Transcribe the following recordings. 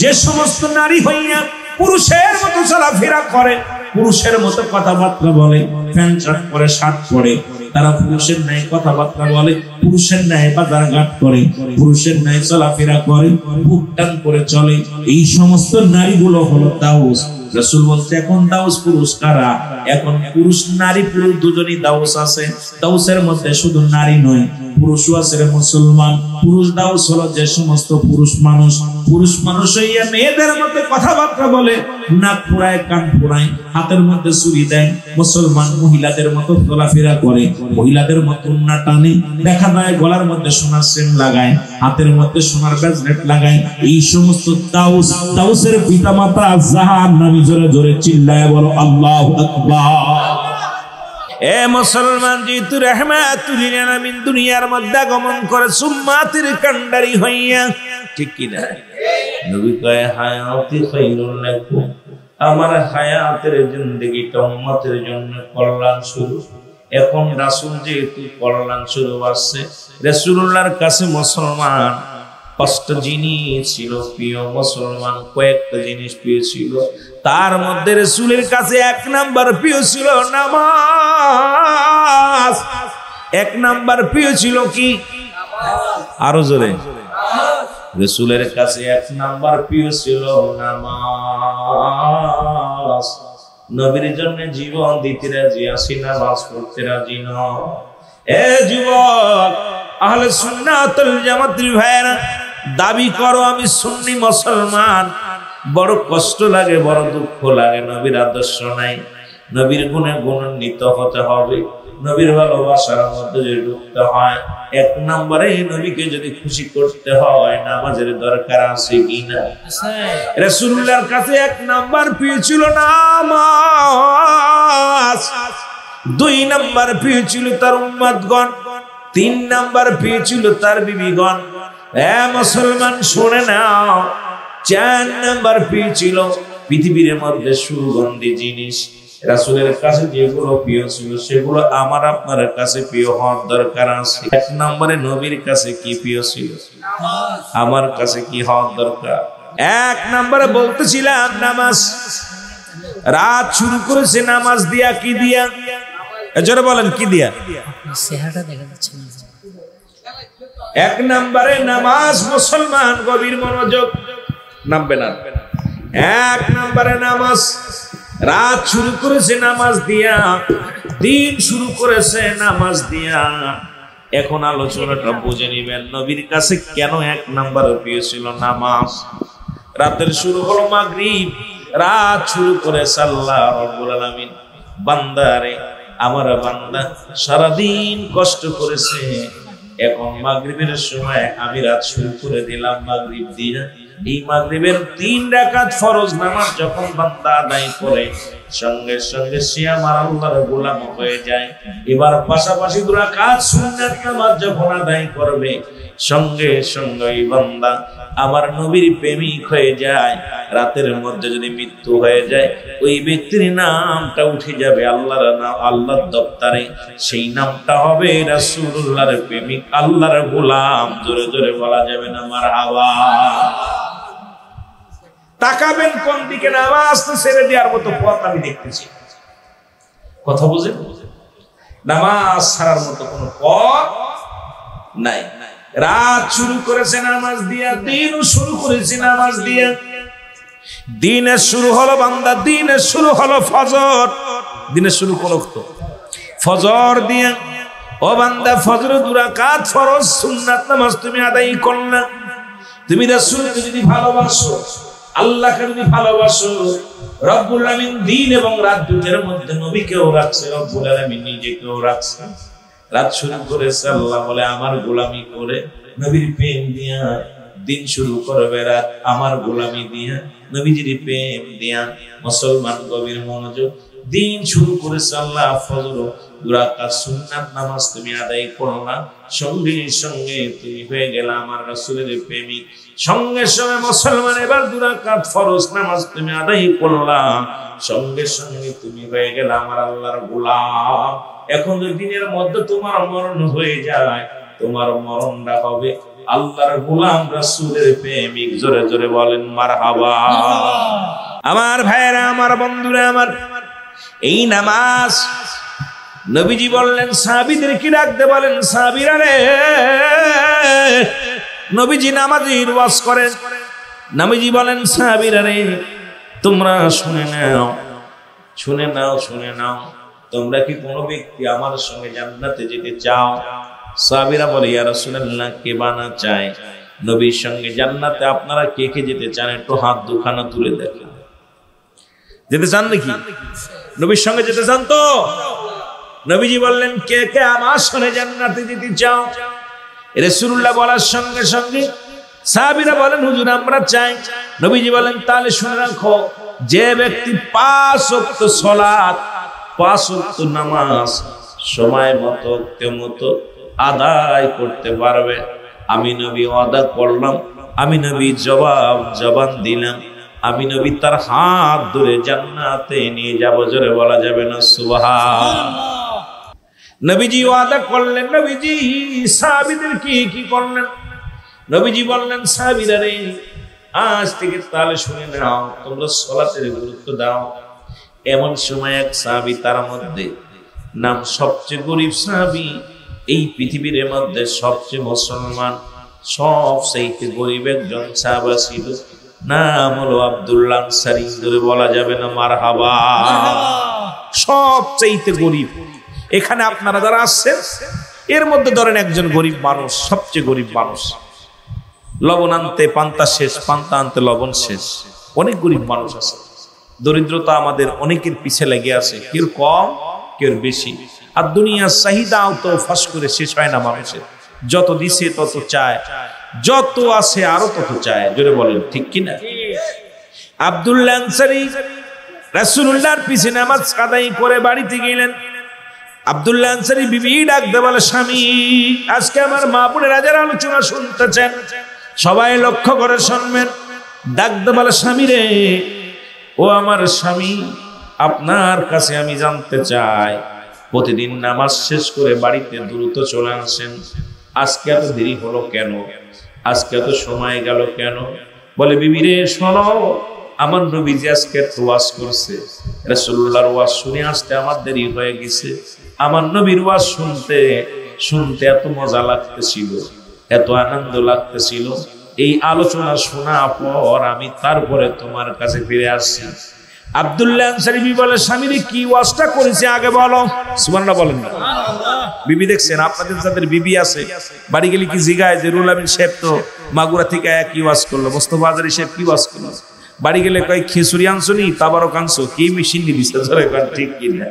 যে সমস্ত নারী হইয়া পুরুষের মতো চলাফেরা করে, পুরুষের মতো কথাবার্তা বলে, প্যান্ট শার্ট পরে, শার্ট পরে, তারা পুরুষের ন্যায় কথাবার্তা বলে, পুরুষের ন্যায় বাজার ঘাট করে, পুরুষের ন্যায় চলাফেরা করে, বুক টান করে চলে, এই সমস্ত নারীগুলো হলো দাউস। রাসূল বলতে এখন দাউস পুরুষ কারা? এখন পুরুষ নারী পুরুষ দুজনই দাউস আছে। দাউসের মধ্যে শুধু নারী নয়, পুরুষও আছে মুসলমান। পুরুষ দাউস হলো যে সমস্ত পুরুষ মানুষ হইয়া মেয়েদের মধ্যে কথাবার্তা বলে, নাক ফুরায়, কান ফুরায়, হাতের মধ্যে ছুরি দেয়, মুসলমান মহিলাদের মতো চলাফেরা করে, মহিলাদের মতো উন্না টানে, দেখা যায় গলার মধ্যে সোনার চেন লাগায়, হাতের মধ্যে সোনার ব্রেসলেট লাগায়। এই সমস্ত দাউসের পিতামাতা জাহান্নামী। জোরে জোরে চিল্লায় বলো আল্লাহু আকবার। এ মুসলমান, যেহেতু রাহমাতুল লিল আলামিন দুনিয়ার মধ্যে আগমন করে সুম্মাতির কান্ডারি হইয়া, ঠিক কি না? নবী কয় হায়াতি খায়রুল লাকুম, আমার হায়াতের জিন্দেগিটা উম্মতের জন্য কল্যাণ শুরু। এখন রাসূল যেহেতু কল্যাণ শুরু আসছে, রাসূলুল্লাহর কাছে মুসলমান পাঁচটা জিনিস ছিল প্রিয়। মুসলমান কয়েকটা জিনিস প্রিয় ছিল, তার মধ্যে রাসূলের কাছে এক নাম্বার প্রিয় ছিল নামাজ। এক নাম্বার প্রিয় ছিল কি? আরো জোরে। রাসূলের কাছে এক নাম্বার প্রিয় ছিল নামাজ। নবীর জন্য জীবন দিতে রাজি আছি, নামাজ পড়তে রাজি নয়। এ যুবক, আহলে সুন্নাত ওয়াল জামাতের ভাইরা, দাবি করো আমি সুন্নি মুসলমান, বড় কষ্ট লাগে, বড় দুঃখ লাগে। নবীর আদর্শ নাই, নবীর গুণে গুণান্বিত হতে হবে, নবীর ভালোবাসার মধ্যে যদি ঢুকতে হয়, এক নম্বরে নবীকে যদি খুশি করতে হয়, নামাজের দরকার আছে কিনা? রাসূলুল্লাহর কাছে এক নাম্বার প্রিয় ছিল নামাজ, দুই নাম্বার প্রিয় ছিল তার উম্মতগণ, তিন নাম্বার প্রিয় ছিল তার বিবিগণ। এ মুসলমান শুনে নাও, চার নাম্বার প্রিয় ছিল পৃথিবীর মধ্যে সুগন্ধি জিনিস। রাসূলের কাছে যেগুলো প্রিয় ছিল সেগুলো আমার আপনার কাছে প্রিয় হওয়ার দরকার আছে। এক নম্বরে নবীর কাছে কি প্রিয় ছিল, আমার কাছে কি হওয়ার দরকার? এক নম্বরে বলতেছিলাম নামাজ। রাত শুরু করেছে নামাজ দিয়া, কি দিয়া? জোরে বলেন, কি দিয়া? এক নম্বরে নামাজ। মুসলমান গভীর মনোযোগ, নামবে না। এক নম্বরে নামাজ। রাত শুরু করেছে নামাজ দিয়া, দিন শুরু করেছে নামাজ দিয়া। এখন আলোচনাটা বুঝে নিবেন, নবীর কাছে কেন এক নাম্বার প্রিয় ছিল নামাজ। রাতের শুরু হলো মাগরিব, রাত শুরু করেছে আল্লাহ রাব্বুল আলামিন। বান্দারে, আমার বান্দা সারাদিন কষ্ট করেছে, এখন মাগরিবের সময় আমি রাত শুরু করে দিলাম মাগরিব দিয়া। এই মাগরিবের 3 রাকাত ফরজ নামাজ যখন বান্দা আদায় করে, সঙ্গে সঙ্গে সে আমার আল্লাহর গোলাম হয়ে যায়। এবার পাশাপাশি 2 রাকাত সুন্নাত নামাজ যখন আদায় করবে, সঙ্গে সঙ্গে এই বান্দা আমার নবীর প্রেমিক হয়ে যায়। রাতের মধ্যে যদি মৃত্যু হয়ে যায়, ওই ব্যক্তির নামটা উঠে যাবে আল্লাহর নাম, আল্লাহর দপ্তরে। সেই নামটা হবে রাসূলুল্লাহর প্রেমিক, আল্লাহর গোলাম। জোরে জোরে বলা যাবে না মারহাবা। তাকাবেন কোন দিকে? নামাজ তো ছেড়ে দেওয়ার মতো পথ আমি দেখতেছি। কথা বুঝেন? নামাজ ছাড়ার মতো কোনো পথ নাই। রাত শুরু করেছে নামাজ দিয়া, দিনও শুরু করেছে নামাজ দিয়া। দিনের শুরু হলো বান্দা, দিনের শুরু হলো ফজর। দিনের শুরু করো তো ফজর দিয়া। ও বান্দা, ফজর 2 রাকাত ফরজ সুন্নাত নামাজ তুমি আদায় করলা। তুমি রাসূলকে যদি ভালোবাসো, আল্লাহকে যদি ভালোবাসো, রব্বুল আলামিন দিন এবং রাত দুটোর মধ্যে নবীকেও রাখছে, রব্বুল আলামিন নিজেকেও রাখছে। রাত শুরু করেছে আল্লাহ বলে আমার গোলামি করে, নবীর প্রেম দিয়া দিন শুরু করবে রাত আমার গোলামি দিয়া, নবীজির প্রেম দিয়া। মুসলমান গভীর মনোযোগ, দিন শুরু করেছে আল্লাহ। ফজর 2 রাকাত সুন্নাত নামাজ তুমি আদায় করলা, সঙ্গে সঙ্গে তুমি হয়ে গেলা আমার রাসূলের প্রেমিক। সঙ্গে সঙ্গে মুসলমান এবার 2 রাকাত ফরজ নামাজ তুমি আদায় করলা, সঙ্গে সঙ্গে তুমি হয়ে গেলা আমার আল্লাহর গোলাম। এখন যদি দিনের মধ্যে তোমার মরণ হয়ে যায়, তোমার মরণটা হবে আল্লাহর গোলাম রাসূলের প্রেমিক, জোরে জোরে বলেন মারহাবা। আমার ভাইরা, আমার বন্ধুরা, আমার এই নামাজ নবীজি বললেন সাহাবীদেরকে ডাকতে বলেন, সাহাবীরা রে, নবীজি নামাজের ওয়াজ করেন। নবীজি বলেন সাহাবীরা রে, তোমরা শুনে নাও, শুনে নাও, শুনে নাও, তোমরা কি কোনো ব্যক্তি আমার সঙ্গে জান্নাতে যেতে চাও? সাহাবীরা বলে, ইয়া রাসূলুল্লাহ, কে বানা চায়? নবীর সঙ্গে জান্নাতে আপনারা কে কে যেতে চান? একটু হাত দুখানা তুলে দেখেন। যেতে চান নাকি? নবীর সঙ্গে যেতে চান তো? নবীজি বললেন, কে কে আমার সঙ্গে জান্নাতে যেতে চাও? রাসূলুল্লাহ বলার সঙ্গে সঙ্গে সাহাবীরা বলেন, হুজুর আমরা চাই। নবীজি বলেন, তাহলে শুনে রাখো, যে ব্যক্তি 5 ওয়াক্ত সালাত, 5 ওয়াক্ত নামাজ সময় মতো আদায় করতে পারবে, আমি নবী ওয়াদা করলাম, আমি নবী জবান দিলাম, আমি নবী তার হাত ধরে জান্নাতে নিয়ে যাব। জোরে বলা যাবে না সুবহানাল্লাহ। নবীজি ওয়াদা করলেন। নবীজি সাহাবীদের কি করলেন? নবীজি বললেন, সাহাবীরা রে, আজ থেকে তাহলে শুনে নাও, তোমরা সালাতের গুরুত্ব দাও। এমন সময় এক সাহাবী, তার মধ্যে নাম সবচেয়ে গরিব সাহাবী, এই পৃথিবীর মধ্যে সবচেয়ে মুসলমান সবচেয়ে গরিব একজন সাহাবা ছিল, নাম হলো আব্দুল্লাহ আনসারী। ধরে বলা যাবে না মারহাবা। সবচেয়ে গরিব। এখানে আপনারা যারা আসছেন এর মধ্যে ধরেন একজন গরিব মানুষ, সবচেয়ে গরিব মানুষ, লবণ আনতে পান্তা শেষ, পান্তা আনতে লবণ শেষ। অনেক গরিব মানুষ আছে, দরিদ্রতা আমাদের অনেকের পিছে লেগে আছে, কেউ কম কেউ বেশি। আর দুনিয়ার চাহিদাও তো ফাঁস করে শেষ হয় না মানুষের, যত দিছে তত চায়, যত আছে আরো তত চায়। জোরে বলেন ঠিক কিনা? আব্দুল্লাহ আনসারী রাসূলুল্লাহর পিছে নামাজ আদায় করে বাড়িতে গেলেন। আব্দুল্লাহ আনসারী বিবি ডাকতে বলে, স্বামী, আজকে আমার মা বোনেরা যারা আলোচনা শুনতেছেন সবাই লক্ষ্য করে শুনবেন। ডাকতে বলে, স্বামী রে, ও আমার স্বামী, আপনার কাছে আমি জানতে চাই, প্রতিদিন নামাজ শেষ করে বাড়িতে দ্রুত চলে আসেন, আজকে এত দেরি হলো কেন? আজকে এত সময় গেল কেন? বলে, বিবি রে শোনো, আমার নবীজি আজকে ওয়াজ করছে, রাসূলুল্লাহর ওয়াজ শুনে আসতে আমার দেরি হয়ে গেছে। আমার নবীর ওয়াজ শুনতে শুনতে এত মজা লাগতেছিল, এত আনন্দ লাগতেছিল, এই আলোচনা শোনা পর আমি তারপরে তোমার কাছে ফিরে আসছি। আব্দুল্লাহ আনসারী বলে, স্বামী রে, কি ওয়াজটা করেছে আগে বলো। সুবহানাল্লাহ বলেন না? বিবি দেখছেন, আপনাদের যাদের বিবি আছে বাড়ি গেলে কি জিগায় যে রুহুল আমিন সাহেব তো মাগুরা থেকে কি ওয়াজ করলো, মোস্তফা আজহারী সাহেব কি ওয়াজ করলো? বাড়ি গেলে কয়, খিচুড়ি আনছো নি, তাবারক আনছো, কি মেশিন দিছে? ঠিক কিনা?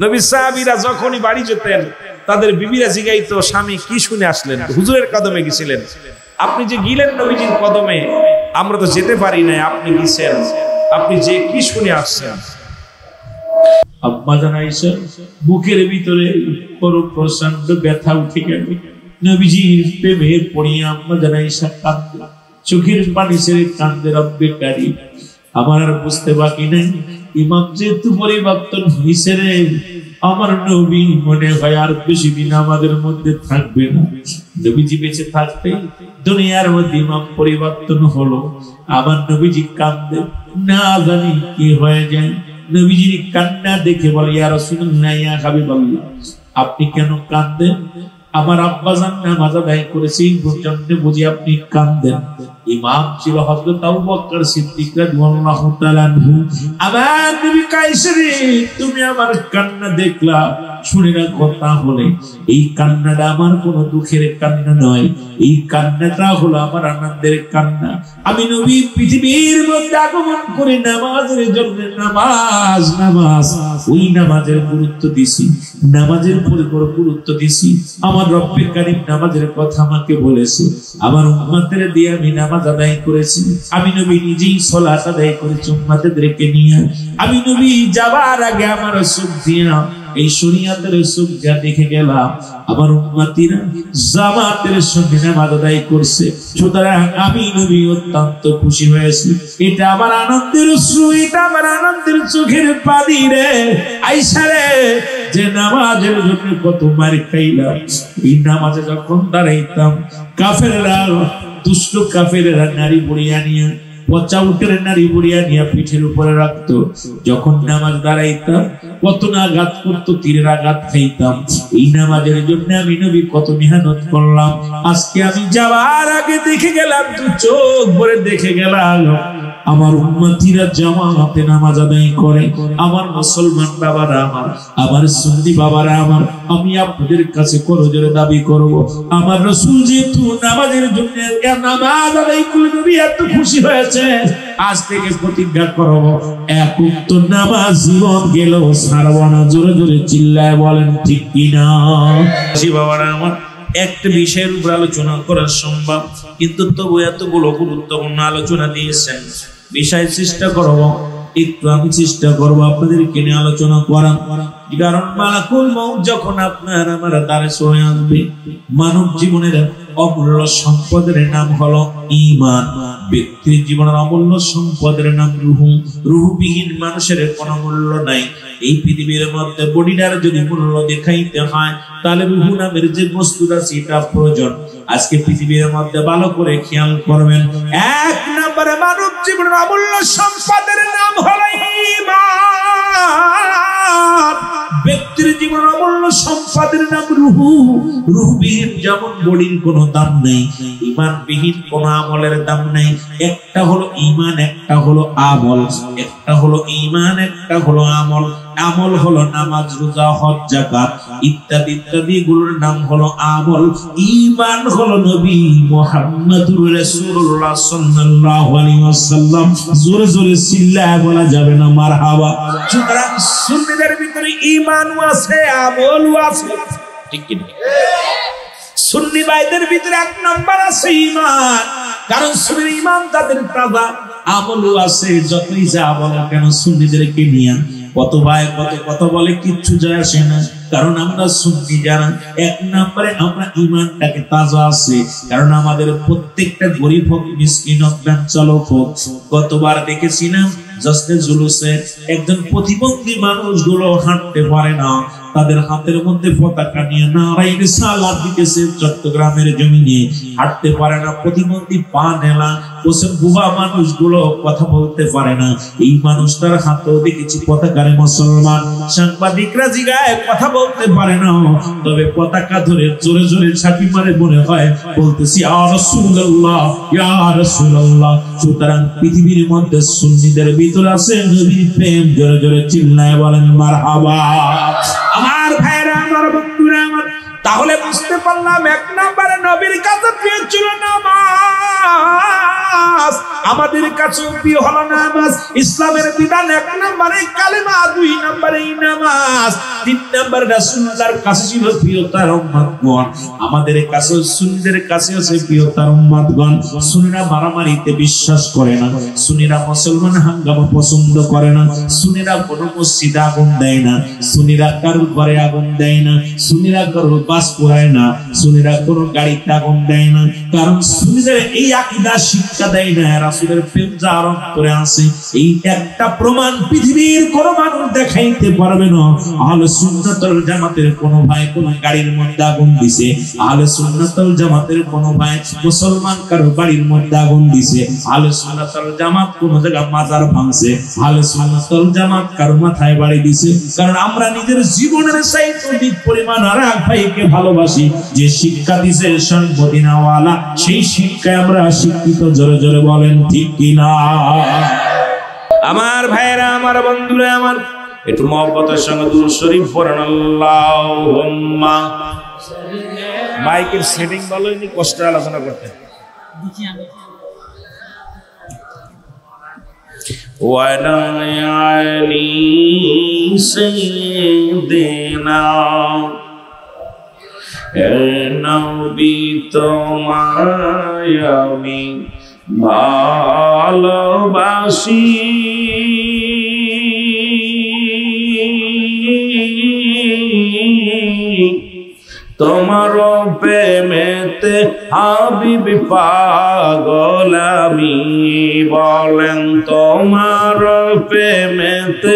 নবী সাহাবীরা যখনই বাড়ি যেতেন তাদের বিবিরা জিগাইতো, স্বামী কি শুনে আসলেন? হুজুরের কদমে গেছিলেন। আপনি যে গিলেন নবীজির কদমে, আমরা তো যেতে পারি না, আপনি গেছেন, আপনি যে কি শুনে আসছেন? আম্মা জানাইছেন বুকের ভিতরে বড় প্রচন্ড ব্যথা উঠে গেল। নবীজির প্রেমে পড়িয়া আম্মা জানাইছেন কাঁদে, চোখের পানি ছেড়ে কান্দে, রব্বে কারীম, আমার আর বুঝতে বাকি নাই, ইমাম যেহেতু পরিবর্তন হইছে রে, আমার নবী মনে হয় আর বেশি দিন আমাদের মধ্যে থাকবে না। নবীজি বেঁচে থাকতে দুনিয়ার মধ্যে ইমাম পরিবর্তন হলো, আমার নবীজি কান্দে, না জানি কি হয়ে যায়। নবীজির কান্না দেখে বলে, ইয়া রাসূলুল্লাহ, ইয়া হাবিবাল্লাহ, আপনি কেন কান্দেন? আমার আব্বাজান নামাজ আদায় করেছে, জন্য বুঝি আপনি কান্দেন। ইমাম ছিল হযরত আবু বকর সিদ্দিক রাদিয়াল্লাহু তাআলা আনহু। আমার নবী কাইসরি, তুমি আমার কান্না দেখলা, শুনে না কথা হলে এই কান্নাটা আমার কোনো দুঃখের কান্না নয়, এই কান্নাটা হলো আমার আনন্দের কান্না। আমি নবী পৃথিবীর মধ্যে আগমন করে নামাজের জন্য, নামাজ নামাজ, ওই নামাজের গুরুত্ব দিছি, নামাজের উপরে বড় গুরুত্ব দিছি। আমার রব্বে কারীম নামাজের কথা আমাকে বলেছে, আমার উম্মতের দিয়ে আমি নামাজ আদায় করেছি, আমি নবী নিজেই সালাত আদায় করেছি উম্মতদেরকে নিয়ে। আমি নবী যাবার আগে আমার চোখ দিয়ে এই শরীয়তের চোখ যা দেখে গেলাম আমার উম্মতিরা জামাতের সঙ্গে নামাজ আদায় করছে। সুতরাং আমি নবী অত্যন্ত খুশি হয়েছি। এটা আমার আনন্দের অশ্রু, এটা আমার আনন্দের চোখের পানি রে আয়েশা রে। যে নামাজের জন্য কত মার খাইলাম, এই নামাজে যখন দাঁড়াইতাম কাফেররা, দুষ্ট কাফেররা নারী বুড়িয়া নিয়ে, পচা উটের নারী বুড়িয়া নিয়ে পিঠের উপরে রাখতো। যখন নামাজ দাঁড়াইতাম কত না আঘাত করতো, তীরের আঘাত খাইতাম। এই নামাজের জন্য আমি নবী কত মেহনত করলাম। আজকে আমি যাওয়ার আগে দেখে গেলাম, তো চোখ ভরে দেখে গেলাম আমার উম্মতিরা জামাতে নামাজ আদায় করে। আমার মুসলমান বাবারা আমার, আমার সুন্নি বাবারা আমার, আমি আপনাদের কাছে করজোরে দাবি করব, আমার রাসূল যেহেতু নামাজের জন্য নামাজ আদায় করে নবী এত খুশি হয়েছে, আজ থেকে প্রতিজ্ঞা করব এক ওয়াক্ত নামাজ জীবন গেল ছাড়ব না। জোরে জোরে চিল্লায় বলেন ঠিক কিনা? বাবারা আমার, একটা বিষয়ের উপর আলোচনা করা সম্ভব, কিন্তু তবু এতগুলো গুরুত্বপূর্ণ আলোচনা দিয়েছেন। বিষয় চেষ্টা করবো, একটু আমি চেষ্টা করবো আপনাদেরকে নিয়ে আলোচনা করা। কারণ মালাকুল মউত যখন আপনার আমার দ্বারে চলে আসবে, মানব জীবনের অমূল্য সম্পদের নাম হলো ঈমান। ব্যক্তির জীবনের অমূল্য সম্পদের নাম রূহ। রূহবিহীন মানুষের কোনো মূল্য নাই। এই পৃথিবীর মধ্যে বডিটার যদি মূল্য দেখাইতে হয় তাহলে রূহ নামের যে বস্তুটা সেটা প্রয়োজন। আজকে পৃথিবীর মধ্যে ভালো করে খেয়াল করবেন, এক নম্বরে মানব জীবনের অমূল্য সম্পদের নাম হলো ঈমান। ব্যক্তির জীবনের অমূল্য সম্পদের নাম রূহ। রূহবিহীন যেমন বডির কোনো দাম নেই, ঈমানবিহীন কোনো আমলের দাম নেই। একটা হলো ঈমান, একটা হলো আমল। একটা হলো ঈমান, একটা হলো আমল। আমল হলো নামাজ, রোজা, হজ, যাকাত ইত্যাদি ইত্যাদি গুলোর নাম হলো আমল। ঈমান হলো নবী মুহাম্মদুর রাসূলুল্লাহ সাল্লাল্লাহু আলাইহি ওয়াসাল্লাম। জোরে জোরে চিল্লায় বলা যাবে না মারহাবা? সুতরাং সুন্নিদের ভিতরে ঈমানও আছে, আমলও আছে, ঠিক কি? সুন্নি ভাইদের ভিতরে এক নাম্বার আছে ঈমান, কারণ সুন্নির ঈমান তাদের তাজা, আমলও আছে। যতই যা বলো কেন সুন্নিদেরকে নিয়ে কত ভাই কত কথা বলে, কিচ্ছু যায় আসে না। কারণ আমরা সুন্নি যারা, এক নম্বরে আমরা ঈমানটাকে তাজা আছে। কারণ আমাদের প্রত্যেকটা গরিব হোক, মিসকিন হোক, ভ্যান চালক হোক, গতবার দেখেছিলাম জশ্নে জুলুসে একজন প্রতিবন্ধী মানুষগুলো হাঁটতে পারে না, তাদের হাতের মধ্যে পতাকা নিয়ে নারায়ে রিসালাত দিতেছে। চট্টগ্রামের জমিনে হাঁটতে পারে না, প্রতিবন্ধী, পা নেলা, ওসব বুবা মানুষগুলো কথা বলতে পারে না। এই মানুষটার হাতেও দেখেছি পতাকারে মুসলমান। সাংবাদিকরা জিগায় কথা বলতে পারে না, তবে পতাকা ধরে জোরে জোরে ছাতি মারে, মনে হয় বলতেছি ইয়া রাসূলুল্লাহ, ইয়া রাসূলুল্লাহ। সুতরাং পৃথিবীর মধ্যে সুন্নিদের ভিতর আছে নবীর প্রেম। জোরে জোরে চিল্লায় বলেন মারহাবা। আমার ভাইরা, আমার বন্ধুরা আমার, তাহলে বুঝতে পারলাম এক নম্বরে নবীর কাছে প্রিয় ছিল নামাজ, আমাদের কাছে প্রিয় হলো নামাজ। ইসলামের বিধান এক নম্বরে কালেমা, দুই নম্বরে নামাজ, তিন নম্বরে রাসূলুল্লাহর কাছে ছিল প্রিয় তার উম্মতগণ। আমাদের কাছে সুন্নিদের কাছে আছে প্রিয় তার উম্মতগণ। সুন্নিরা মারামারিতে বিশ্বাস করে না, সুন্নিরা মুসলমান হাঙ্গামা পছন্দ করে না, সুন্নিরা কোনো মসজিদে আগুন দেয় না, সুন্নিরা কারোর ঘরে আগুন দেয় না, সুন্নিরা কারোর বাস পোড়ায় না, সুন্নিরা কোনো গাড়িতে আগুন দেয় না। কারণ সুন্নিদের এই আকীদা শিক্ষা দেয় না রাসূলের প্রেম যার অন্তরে আছে। এই একটা প্রমাণ পৃথিবীর কোন মানুষ দেখাইতে পারবে না। আহলে সুন্নাত ওয়াল জামাতের কোন ভাই কোন গাড়ির মধ্যে আগুন দিছে, আহলে সুন্নাত ওয়াল জামাতের কোন ভাই মুসলমান কারো বাড়ির মধ্যে আগুন দিছে, আহলে সুন্নাত ওয়াল জামাত কোন জায়গা মাজার ভাঙছে, আহলে সুন্নাত ওয়াল জামাত কারো মাথায় বাড়ি দিছে। কারণ আমরা নিজের জীবনের চাইতে অধিক পরিমাণ আর এক ভাইকে ভালোবাসি। যে শিক্ষা দিছে মদিনাওয়ালা, সেই শিক্ষায় আমরা শিক্ষিত। জোরে জোরে বলেন ঠিক কিনা? আমার ভাইরা, আমার বন্ধুরা আমার, একটু মহব্বতের সঙ্গে দুরূদ শরীফ পড়েন। আল্লাহুম্মা, মাইকের সেটিং ভালো হয়নি, কষ্ট আলোচনা করতে। ওয়ালা আলি সাইয়্যিদিনা নবী তোমায় আমি ভালোবাসি তোমার প্রেমেতে হাবিব পাগল আমি বলেন তোমার প্রেমেতে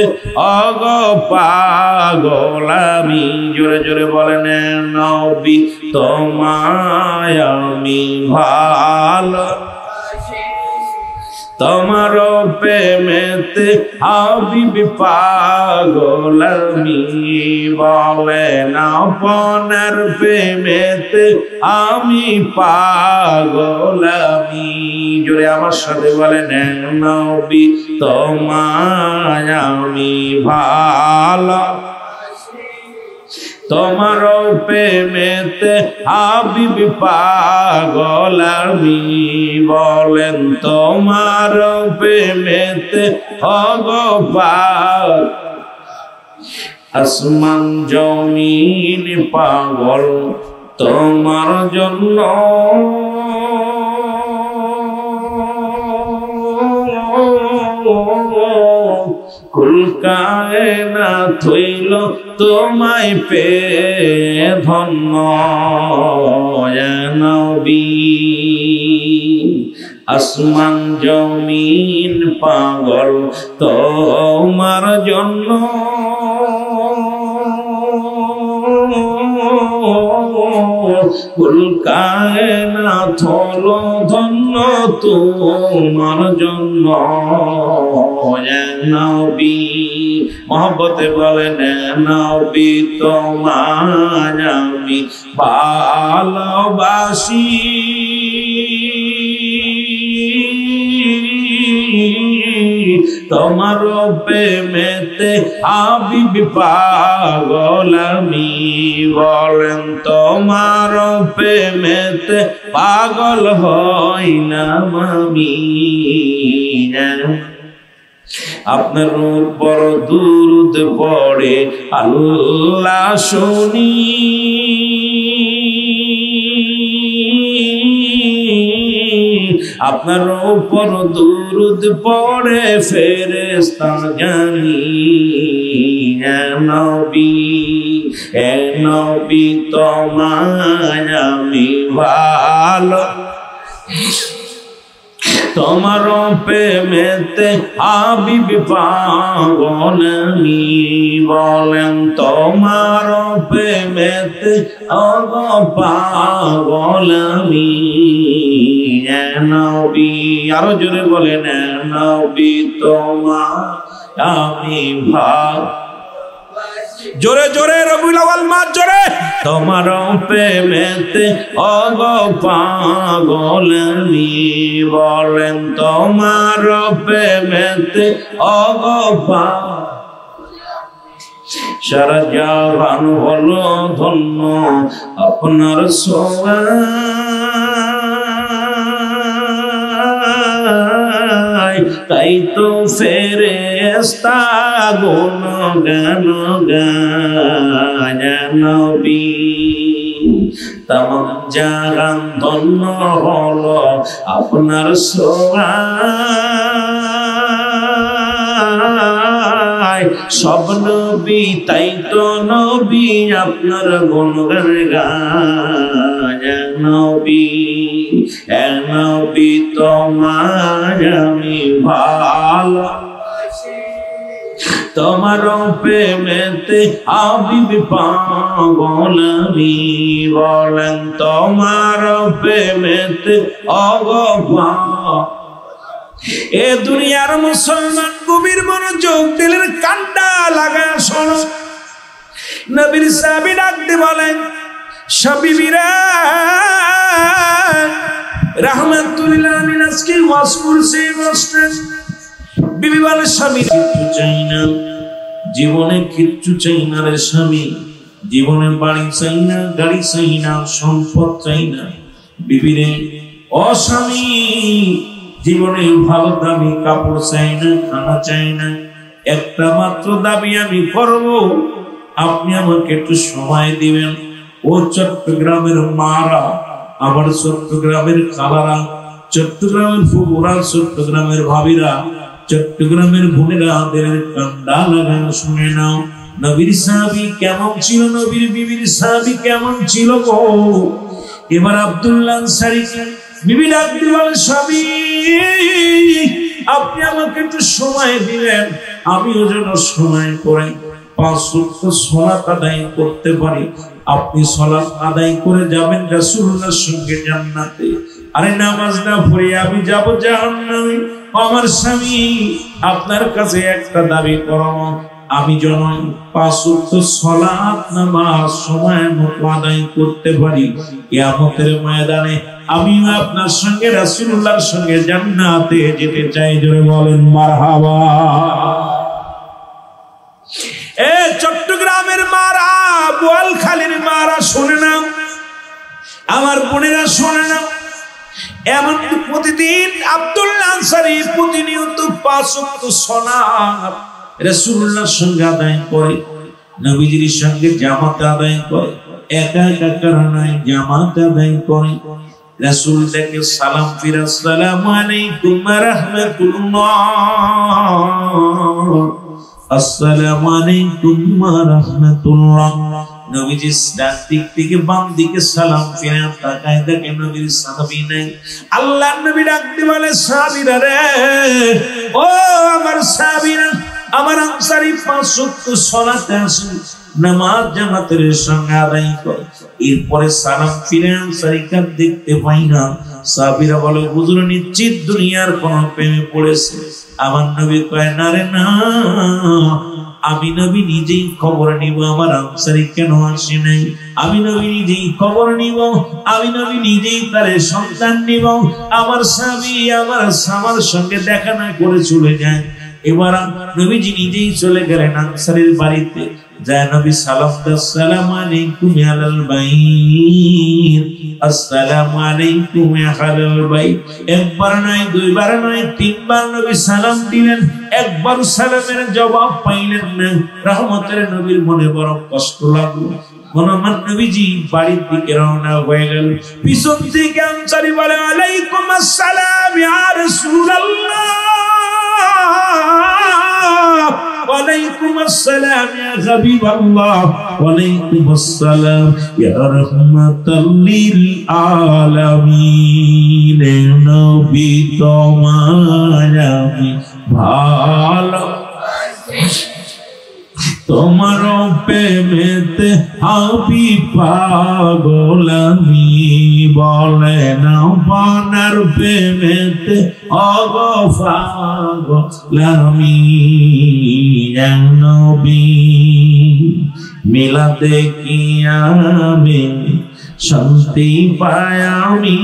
অগ পাগল আমি জোরে জোরে বলেন নবী তোমায় আমি ভালো তোমার প্রেমেতে হাবিব পাগল আমি বলেন আপনার প্রেমেতে আমি পাগল আমি জোরে আমার সাথে বলেন নবী তোমায় আমি ভালো তোমার প্রেমেতে হাবিব পাগল আমি বলেন তোমার প্রেমেতে হগ পাগল আসমান জমিন পাগল তোমার জন্য কুল কায়নাত হইল তোমায় পেয়ে ধন্য নবী আসমান জমিন পাগল তোমার জন্য কুল কায়নাত হলো ধন্য তোমার জন্য নবী মহব্বতে বলেন নবী তোমায় আমি ভালোবাসি তোমার প্রেমেতে হাবিব পাগল আমি বলেন তোমার প্রেমেতে পাগল হই না আমি আপনার উপর দুরূদ পড়ে আল্লাহ শুনি আপনার উপর দুরূদ পড়ে ফেরেশতা জানি নবী তোমায় আমি ভালো তোমার প্রেমেতে হাবিব পাগল আমি বলেন তোমার প্রেমেতে অগ পাগল আমি নবী আরো জোরে বলেন নবী তোমায় আমি জোরে জোরে রবিউল আউয়াল মাস জোরে তোমার প্রেমেতে অগ পাগল আমি বলেন তোমার প্রেমেতে অগ সারা জাহান হলো ধন্য আপনার সোয়া তাই তো ফেরেশতা গুণগান গায় নবী তামাম জাহান ধন্য হলো আপনার সোয়ায় সব নবী তাই তো নবী আপনার গুণগান গায় নবী নবী তোমায় আমি ভালো তোমার প্রেমেতে হাবিব পাগল আমি বলেন তোমার প্রেমেতে অগ এ দুনিয়ার মুসলমান গভীর মনোযোগ দিলের কান্ডা লাগায় শোনো নবীর সাহাবী ডাকতে বলেন সাবিবিরা রাহমাতুল্লাহ আলাইহি আজকে ওয়াজ করছে বসতেন বিবি বলে স্বামী কিচ্ছু চাই না জীবনে কিচ্ছু চাই না রে স্বামী জীবনে বাড়ি চাই না গাড়ি চাই না সম্পদ চাই না বিবি রে ও স্বামী জীবনে ভালো দামি কাপড় চাই না খানা চাই না একটা মাত্র দাবি আমি করব আপনি আমাকে একটু সময় দিবেন ও চট্টগ্রামের মারা আবার চট্টগ্রামের খালারা চট্টগ্রামের ফুবুরা, চট্টগ্রামের ভাবিরা, চট্টগ্রামের বোনেরা, দিলের কান্ডা লাগানো শুনে নাও। নবীর সাহাবী কেমন ছিল, নবীর বিবির সাহাবী কেমন ছিল গো। এবার আব্দুল্লাহ আনসারী বিবি ডাক দিলেন, স্বামী আপনি আমাকে একটু সময় দিলেন, আমিও যেন সময় করে 5 ওয়াক্ত সালাত আদায় করতে পারি। আপনি সালাত আদায় করে যাবেন রাসূলুল্লাহর সঙ্গে জান্নাতে। আরে নামাজ না পড়ে আমি যাব জাহান্নামে। আমার স্বামী আপনার কাছে একটা দাবি করব, আমি যেন 5 ওয়াক্ত সালাত নামাজ সময় মতো আদায় করতে পারি। কিয়ামতের ময়দানে আমি আপনার সঙ্গে রাসূলুল্লাহর সঙ্গে জান্নাতে যেতে চাই। জোরে বলেন মারহাবা। এ চট্টগ্রামের মারা, বোয়ালখালীর মারা শুনে নাও, আমার বোনেরা শুনে নাও। এমন প্রতিদিন আব্দুল্লাহ আনসারী প্রতিনিয়ত 5 ওয়াক্ত সালাত রাসূলুল্লাহর সঙ্গে আদায় করে, নবীজির সঙ্গে জামাত আদায় করে, একা একা কারণে জামাত আদায় করে। রাসূল থেকে সালাম ফিরে, আসসালামু আলাইকুম ওয়া রাহমাতুল্লাহ, আসসালামু আলাইকুম ওয়া রাহমাতুল্লাহ। নবীজি ডান দিক থেকে বাম দিকে সালাম ফিরে তাকায়, দেখেন নবীর সাহাবী নাই। আল্লাহর নবী ডাক দিয়ে বলে, সাহাবীরা রে, ও আমার সাহাবীরা, আমার আনসারী 5 ওয়াক্ত সালাতে আসেন, নামাজ জামাতের সঙ্গে আদায় করে। এরপরে সালাম ফিরে আনসারীকে দেখতে পাই না। সাহাবীরা বলে, হুজুর নিশ্চিত দুনিয়ার কোন প্রেমে পড়েছে। আমার নবী কয়, না রে না, আমি নবী নিজেই খবর নিব আমার আনসারী কেন আসে নাই। আমি নবী নিজেই খবর নিব, আমি নবী নিজেই তার সন্তান নিব। আমার স্বামী আমার সঙ্গে দেখা না করে চলে যায়। এবার নবীজি নিজেই চলে গেলেন আনসারীর বাড়িতে। যায় নবী সালাম দেন, আসসালামু আলাইকুম আলাল বাইত, আসসালামু আলাইকুম আলাল বাইত। একবার নয়, দুইবার নয়, 3 বার নবী সালাম দিলেন। একবার সালামের জবাব পাইলেন না। রহমতের নবীর মনে বড় কষ্ট লাগলো। আমার নবীজি বাড়ির দিকে রওনা হয়ে গেল। পিছন থেকে আনসারী বলে, আলাইকুম আসসালাম ইয়া রাসূলুল্লাহ, ওয়ালাইকুম আসসালাম ইয়া হাবিবাল্লাহ, ওয়ালাইকুম আসসালাম ইয়া রাহমাতাল লিল আলামিন। নবী তোমার আমি ভালোবাসি, তোমার প্রেমেতে আমি পাগল। আমি বলে না পানার প্রেমেতে অগপাগল আমি। নবী মিলাতে কি আমি শান্তি পাই আমি।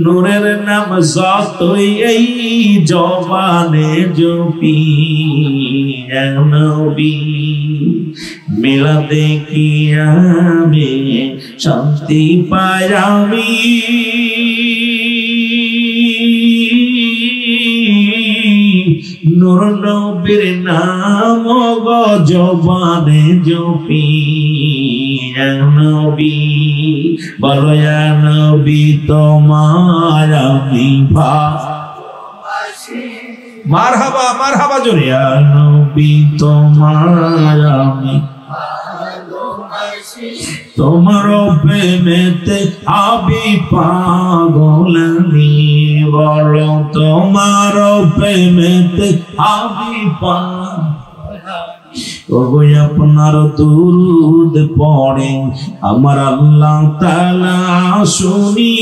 নূরের নাম যতই এই জবানে জপি, নবী মিলাতে কি আমি শান্তি পাই আমি। নূর নবীর নাম গো জবানে জপি, নবী বলো ইয়া নবী তোমার আমি ভালোবাসি। মারহাবা মারহাবা জোরে। ইয়া নবী তোমার আমি ভালোবাসি, তোমার প্রেমেতে আমি পাগল। আমি বলো তোমার প্রেমেতে আমি পাগল। ওগো আপনার দুরূদ পড়ে আমার আল্লাহ তাআলা শুনি।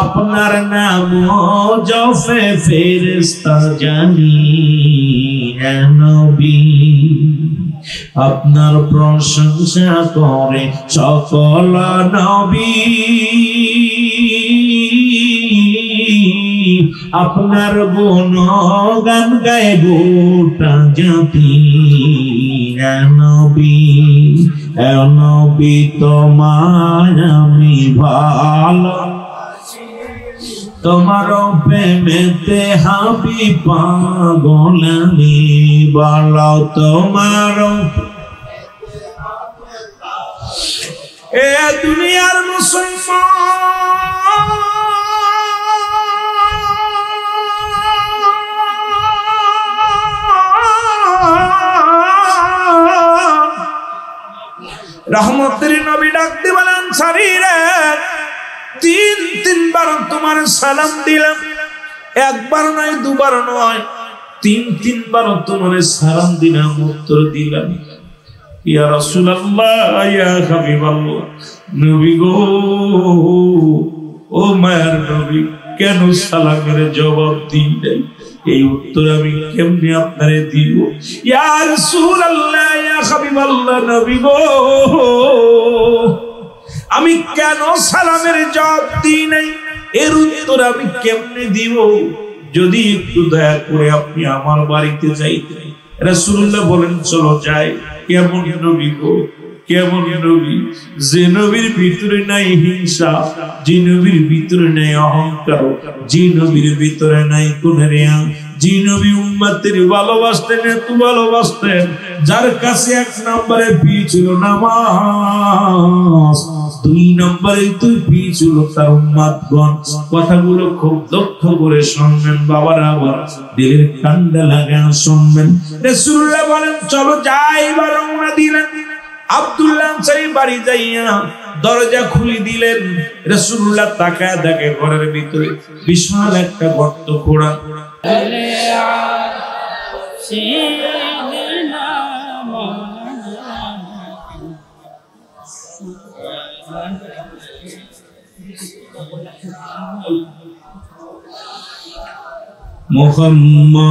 আপনার নাম জপে ফেরেশতা জানি। নবী আপনার প্রশংসা করে সকল নবী। আপনার গুণগান গায় গোটা জাতি। নবী নবী তোমার আমি ভালোবাসি, তোমার প্রেমেতে হাবি পাগল আমি বলো তোমার এ দুনিয়ার মুসলমান রহমতের নবী ডাক দিবেন আনসারীরা তিনবার তোমার সালাম দিলাম, একবার নয় দুবার নয়, তিনবার তোমার সালাম দিলাম, উত্তর দিলাম ইয়া রাসূলুল্লাহ ইয়া হাবিবাল্লাহ, নবী গো ও মায়ের নবী কেন সালামের জবাব দিন নাই? এই উত্তর আমি কেমনে আপনারে দিব? ইয়া রাসূলুল্লাহ ইয়া হাবিবাল্লাহ, নবী গো আমি কেন সালামের জবাব দিই নাই, এর উত্তর আমি কেমনে দিব? যদি একটু দয়া করে আপনি আমার বাড়িতে যাইতেন। রাসূলুল্লাহ বলেন চলো যাই। কেমন নবী গো, কেমন নবী? যে নবীর ভিতরে নাই হিংসা, যে নবীর ভিতরে নাই অহংকার, যে নবীর ভিতরে নাই কোন রিয়া, যে নবী উম্মতের ভালোবাসতেন, এত ভালোবাসতেন যার কাছে 1 নম্বরে পি ছিল নামাজ, 2 নম্বরে তুই পি ছিল তার উম্মতগণ। কথাগুলো খুব দক্ষ করে শুনবেন বাবারা, আবার দিলের ঠান্ডা লাগা শুনবেন। রাসূলুল্লাহ বলেন চলো যাই, এবার রওনা দিলেন। আব্দুল্লাহ আনসারী বাড়ি যাইয়া দরজা খুলে দিলেন। রাসূলুল্লাহ তাকায় দেখে ঘরের ভিতরে বিশাল একটা গর্ত খোঁড়া।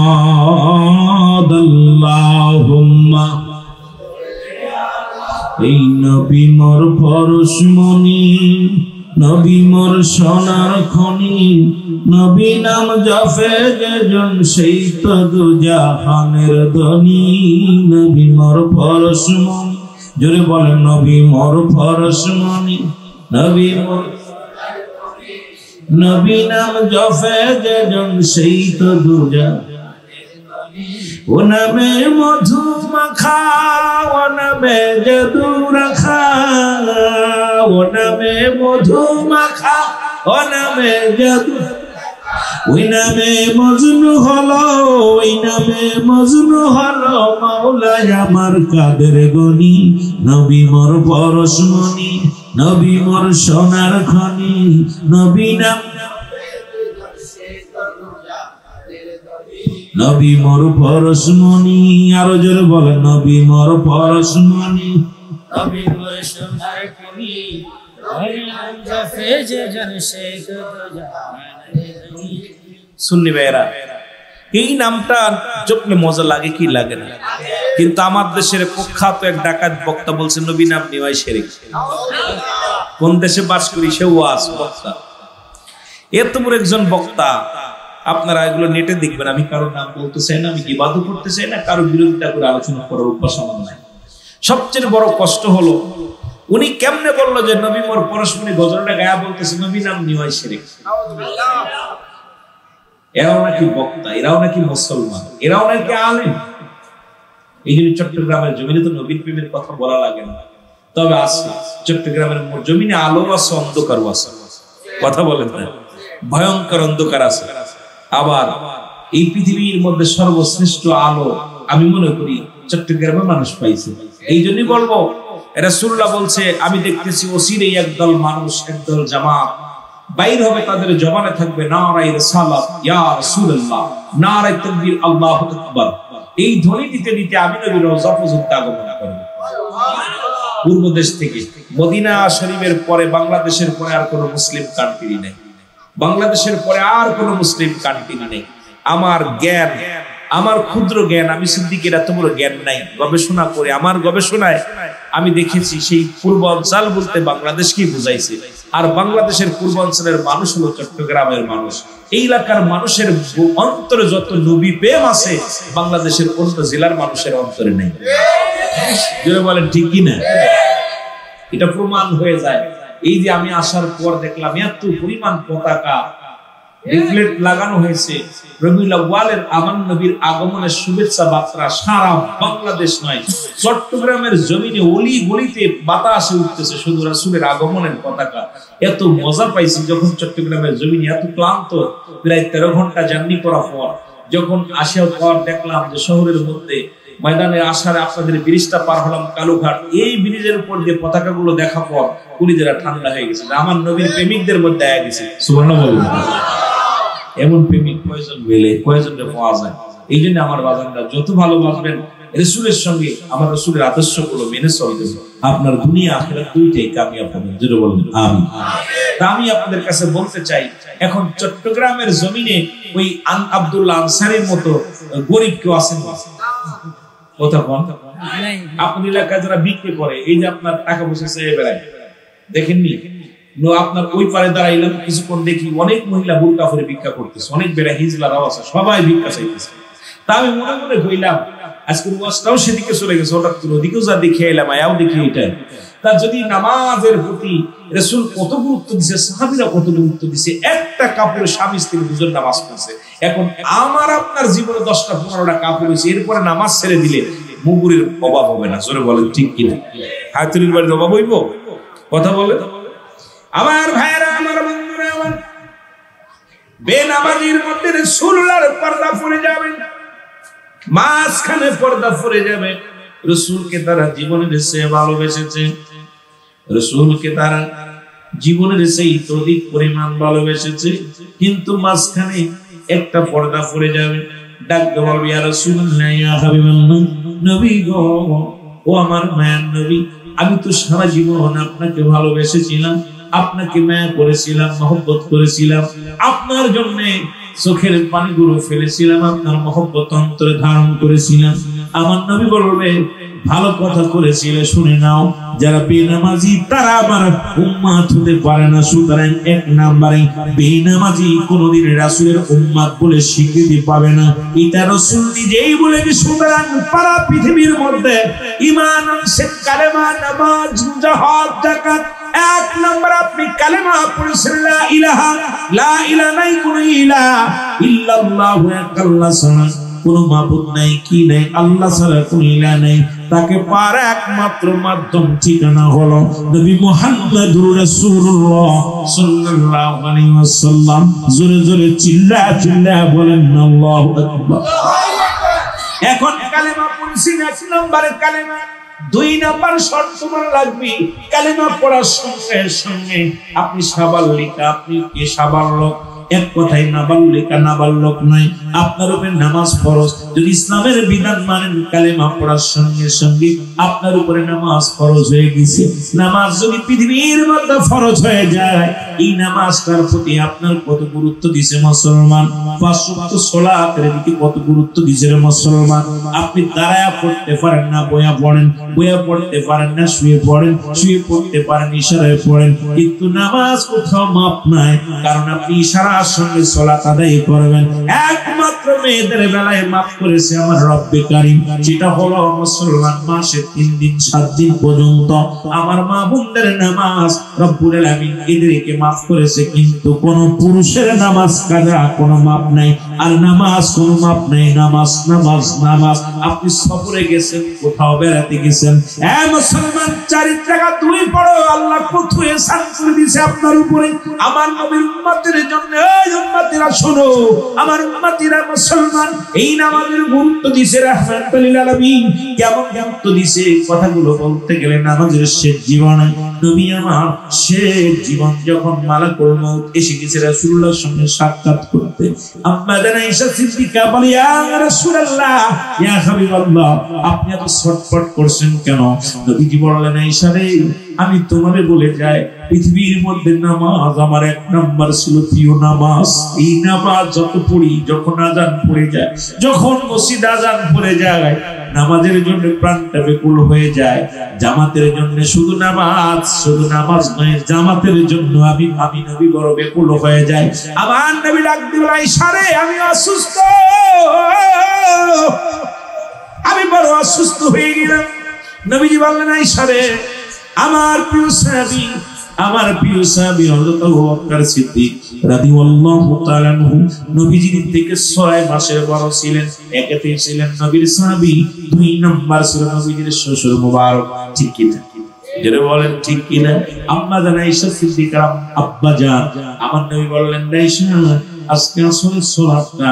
মুহাম্মাদ আল্লাহুম্মা, এই নবী মোর পরশমণি, নবী মোর সোনার খনি, নবী নাম জপে যেজন সেই তো দুজাহানের ধনী। নবী মোর পরশমণি, জোরে বলেন নবী মোর পরশমণি, নবী মোর, নবী নাম জপে যেজন সেই তো দুজাহানের, ও নামে মধু মাখা, ও নামে জাদু রাখা, ও নামে মধু মাখা, ও নামে জাদু, ওই নামে মজনু হলো, ওই নামে মজনু হলো মাওলায় আমার কাদের গনি। নবী মোর পরশমণি, নবী মোর সোনার খনি, নবী নাম, নবী মোর পরশমণি, আরো জোরে বলেন নবী মোর পরশমণি, নবী মোর সোনার খনি, নবী নাম জপে যেজন সেই তো দুজাহানের ধনী। সুন্নি ভাইরা, এই নামটা জপলে মজা লাগে কি লাগে না? কিন্তু আমার দেশের প্রখ্যাত এক ডাকাত বক্তা বলছেন নবী নাম নেওয়াই শিরক। কোন দেশে বাস করি সে ওয়াজ বক্তা, এত বড় একজন বক্তা। আপনারা এগুলো নেটে দেখবেন, আমি কারোর নাম বলতে চাই না, আমি ইবাদত করতে চাই না, কারোর বিরোধিতা করে আলোচনা করার অভ্যাস আমার নাই। সবচেয়ে বড় কষ্ট হলো উনি কেমনে বললো যে নবী মোর পরশমণি গজলটা গায়া বলতেছে নবী নাম নেওয়াই শিরক। এরাও নাকি বক্তা, এরাও নাকি মুসলমান, এরাও নাকি আলেম। এই জন্য চট্টগ্রামের জমিনে তো নবীর প্রেমের কথা বলা লাগে না, তবে আছে চট্টগ্রামের জমিনে আলো আছে, অন্ধকার আছে। কথা বলেন না, ভয়ঙ্কর অন্ধকার আছে। আবার এই পৃথিবীর মধ্যে সর্বশ্রেষ্ঠ আলো আমি মনে করি চট্টগ্রামে মানুষ পাইছে। এই জন্যই বলবো, রাসূলুল্লাহ বলছে আমি দেখতেছি অচিরেই একদল মানুষ, একদল জামাত বাইর হবে, তাদের জবানে থাকবে নারায়ে রিসালাত ইয়া রাসূলুল্লাহ, নারায়ে তাকবীর আল্লাহু আকবার। এই ধ্বনি দিতে দিতে আমি নবীর রওজা পর্যন্ত আগমন করব। পূর্ব দেশ থেকে মদিনা শরীফের পরে বাংলাদেশের পরে আর কোনো মুসলিম কান্ট্রি নেই, বাংলাদেশের পরে আর কোনো মুসলিম কান্ট্রি নেই। আমার জ্ঞান, আমার ক্ষুদ্র জ্ঞান, আমি সিদ্দিকের এত বড় জ্ঞান নাই। গবেষণা করে আমার গবেষণায় আমি দেখেছি সেই পূর্বাঞ্চল বলতে বাংলাদেশকেই বুঝাইছে, আর বাংলাদেশের পূর্বাঞ্চলের মানুষ হলো চট্টগ্রামের মানুষ। এই এলাকার মানুষের অন্তরে যত নবী প্রেম আছে বাংলাদেশের অন্য জেলার মানুষের অন্তরে নেই। যারা বলেন ঠিক কি না? এটা প্রমাণ হয়ে যায়। এই যে আমি আসার পর দেখলাম এত পরিমাণ পতাকা, লিফলেট লাগানো হয়েছে রবিউল আউয়ালের আমার নবীর আগমনের শুভেচ্ছা বার্তা সারা বাংলাদেশ নয় চট্টগ্রামের জমিনে অলি গলিতে বাতাসে উঠতেছে শুধু রাসূলের আগমনের পতাকা। এত মজা পাইছি যখন চট্টগ্রামের জমিনে এত ক্লান্ত প্রায় 13 ঘন্টা জার্নি করার পর যখন আসার পর দেখলাম যে শহরের মধ্যে ময়দানে আসার আপনাদের ব্রিজটা পার হলাম কালুঘাট, এই ব্রিজের উপর যে পতাকাগুলো দেখা পর কুলিদেরা ঠান্ডা হয়ে গেছে। আমার নবীর প্রেমিকদের মধ্যে আয়া গেছে। সুবহানাল্লাহ। এমন প্রেমিক কয়জন মেলে, কয়জনকে পাওয়া যায়? এই জন্য আমার বাজানরা যত ভালোবাসবেন রাসূলের সঙ্গে আমার রাসূলের আদর্শগুলো মেনে চলবেন, আপনার দুনিয়া আখিরাত দুইটাই কামিয়াব হবে। জোরে বলুন আমিন। তা আমি আপনাদের কাছে বলতে চাই, এখন চট্টগ্রামের জমিনে ওই আব্দুল্লাহ আনসারীর মতো গরিব কেউ আছেন না? কথা কোন? আপনার এলাকায় যারা বিক্রি করে, এই যে আপনার টাকা পয়সা চেয়ে বেড়ায়, দেখেননি? আপনার ওই পারে দাঁড়াইলাম কিছুক্ষণ, দেখি অনেক মহিলা বুরকা পরে ভিক্ষা করতেছে, অনেক বেড়া হিজলারাও আছে, সবাই ভিক্ষা চাইতেছে। তা আমি মনে মনে হইলাম আজকের ওয়াজটাও সেদিকে চলে গেছে, হঠাৎ করে ওদিকেও যা দেখে এলাম, আয়াও দেখি এটাই। তা যদি নামাজের প্রতি রাসূল কত গুরুত্ব দিছে, সাহাবীরা কত গুরুত্ব দিছে, একটা কাপড়ে স্বামী স্ত্রী দুজন নামাজ পড়ছে। এখন আমার আপনার জীবনে 10টা 15টা কাপড় হয়েছে, এরপরে নামাজ ছেড়ে দিলে মুগুরের অভাব হবে না। জোরে বলেন ঠিক কিনা? হাতুরির বাড়ির অভাব হইব? কথা বলে আমার ভাইরা, আমার বন্ধুরা, আমার বেনামাজির মধ্যে রাসূলুল্লাহর পর্দা পড়ে যাবে, মাঝখানে পর্দা পড়ে যাবে। রাসূলকে তারা জীবনের চেয়ে ভালোবেসেছে, রাসূলকে তারা জীবনের চেয়ে অধিক পরিমাণ ভালোবেসেছে, কিন্তু মাঝখানে একটা পর্দা পড়ে যাবে। ডাকতে বলবে ইয়া রাসূলুল্লাহ, ইয়া হাবিবাল্লাহ, নবী গো, ও আমার মায়ের নবী, আমি তো সারা জীবন আপনাকে ভালোবেসেছিলাম, আপনাকে মায়া করেছিলাম, মহব্বত করেছিলাম, আপনার জন্য চোখের পানিগুলো ফেলেছিলাম, আপনার মহব্বত অন্তরে ধারণ করেছিলাম। আমার নবী বলবে ভালো কথা করেছিলে, শুনে নাও, যারা বেনামাজি তারা আমার উম্মত হতে পারে না। সুতরাং 1 নম্বরে বেনামাজি কোনদিন রাসূলের উম্মত বলে স্বীকৃতি পাবে না, এটা রাসূল নিজেই বলে। সুতরাং সারা পৃথিবীর মধ্যে ঈমান আনছে কালেমা, নামাজ, জিহাদ, যাকাত। 1 নম্বর আপনি কালেমা পড়েছেন, লা ইলাহা, লা ইলাহা নাই কোন ইলাহা ইল্লাল্লাহু, আল্লাহ ছাড়া কোন মাবুদ নাই, কি নাই, আল্লাহ ছাড়া কোন ইলাহ নাই। তাকে পার একমাত্র মাধ্যম ঠিকানা হলো নবী মুহাম্মদুর রাসূলুল্লাহ সাল্লাল্লাহু আলাইহি ওয়াসাল্লাম। জোরে জোরে চিল্লা চিল্লা বলেন আল্লাহু আকবার। এখন কালেমা পড়ছি, 1 নম্বরে কালেমা। 2 নম্বর শর্ত মনে রাখবি, কালেমা পড়ার সঙ্গে সঙ্গে আপনি সাবাল্লিকা, আপনি কি সাবালক? এক কথাই নাবাল্লিকা নাবালক নয়, আপনার উপরে নামাজ ফরজ। যদি ইসলামের বিধান মানেন, কালেমা পড়ার সঙ্গে সঙ্গে আপনার উপরে নামাজ ফরজ হয়ে গেছে। নামাজ যদি পৃথিবীর মধ্যে ফরজ হয়ে যায়, এই নামাজটার প্রতি আপনার কত গুরুত্ব দিছে মুসলমান? 5 ওয়াক্ত সালাতের দিকে কত গুরুত্ব দিছে মুসলমান? আপনি দাঁড়ায়া পড়তে পারেন না, বয়া পড়েন, বয়া পড়তে পারেন না, শুয়ে পড়েন, শুয়ে পড়তে পারেন, ইশারায় পড়েন, কিন্তু নামাজ কোথাও মাপ নাই, কারণ আপনি ইশারা সঙ্গে সালাত আদায় করবেন। একমাত্র মেয়েদের বেলায় মাফ করেছে আমার রব্বে কারীম, যেটা হলো মুসলমান মাসে 3 দিন 7 দিন পর্যন্ত আমার মা বোনদের নামাজ রব্বুল আলামিন এদেরকে মাফ করেছে, কিন্তু কোন পুরুষের নামাজ কাজা কোনো মাপ নাই। আর নামাজ কোনো মাপ নাই, নামাজ নামাজ নামাজ। আপনি সফরে গেছেন, কোথাও বেড়াতে গেছেন, মুসলমান 4 টাকা 2 পড়ো, আল্লাহ কত এহসান করে দিয়েছে আপনার উপরে। আমার নবীর উম্মতের জন্য, এই উম্মতিরা শোনো, আমার উম্মতিরা মুসলমান, এই নামাজের গুরুত্ব দিয়েছে রাহমাতুল লিল আলামিন। কেমন গুরুত্ব দিয়েছে? কথাগুলো বলতে গেলে নামাজের শেষ জীবনে নবী আমার শেষ জীবন যখন মালাকুল মউত এসে গেছে রাসূলুল্লাহর সঙ্গে সাক্ষাৎ করতে, আম্মা জান আয়েশা সিদ্দিকা বলে, ইয়া রাসূলুল্লাহ, ইয়া হাবিবাল্লাহ, আপনি এত ছটফট করছেন কেন? নবীজি বললেন, আয়েশা রে, আমি তোমারে বলে যাই, পৃথিবীর মধ্যে নামাজ আমার 1 নাম্বার ছিল প্রিয় নামাজ। এই নামাজ যত পড়ি, যখন আযান পড়ে যায়, যখন মসজিদ আযান পড়ে যায়, নামাজের জন্য প্রাণটা ব্যাকুল হয়ে যায়। জামাতের জন্য শুধু নামাজ নয়, জামাতের জন্য আমি নবী বড় ব্যাকুল হয়ে যায়। আমার নবী ডাক দিলেন, আয়েশা রে, আমি অসুস্থ, আমি বড় অসুস্থ হয়ে গেলাম। নবীজি বললেন, আয়েশা রে, আমার প্রিয় সাহাবী, আমার প্রিয় সাহাবী হযরত আবু বকর সিদ্দিক রাদিয়াল্লাহু তাআলা আনহু নবীজির থেকে 6 মাসের বড় ছিলেন। একেতে ছিলেন নবীর সাহাবী, 2 নাম্বার ছিল নবীজির শ্বশুর মুবারক। ঠিক কি না? যারা বলেন ঠিক কি না? আম্মা জান আয়েশা সিদ্দিকা আব্বা জান আমার নবী বললেন, আয়েশা আজকে আসরের সালাতটা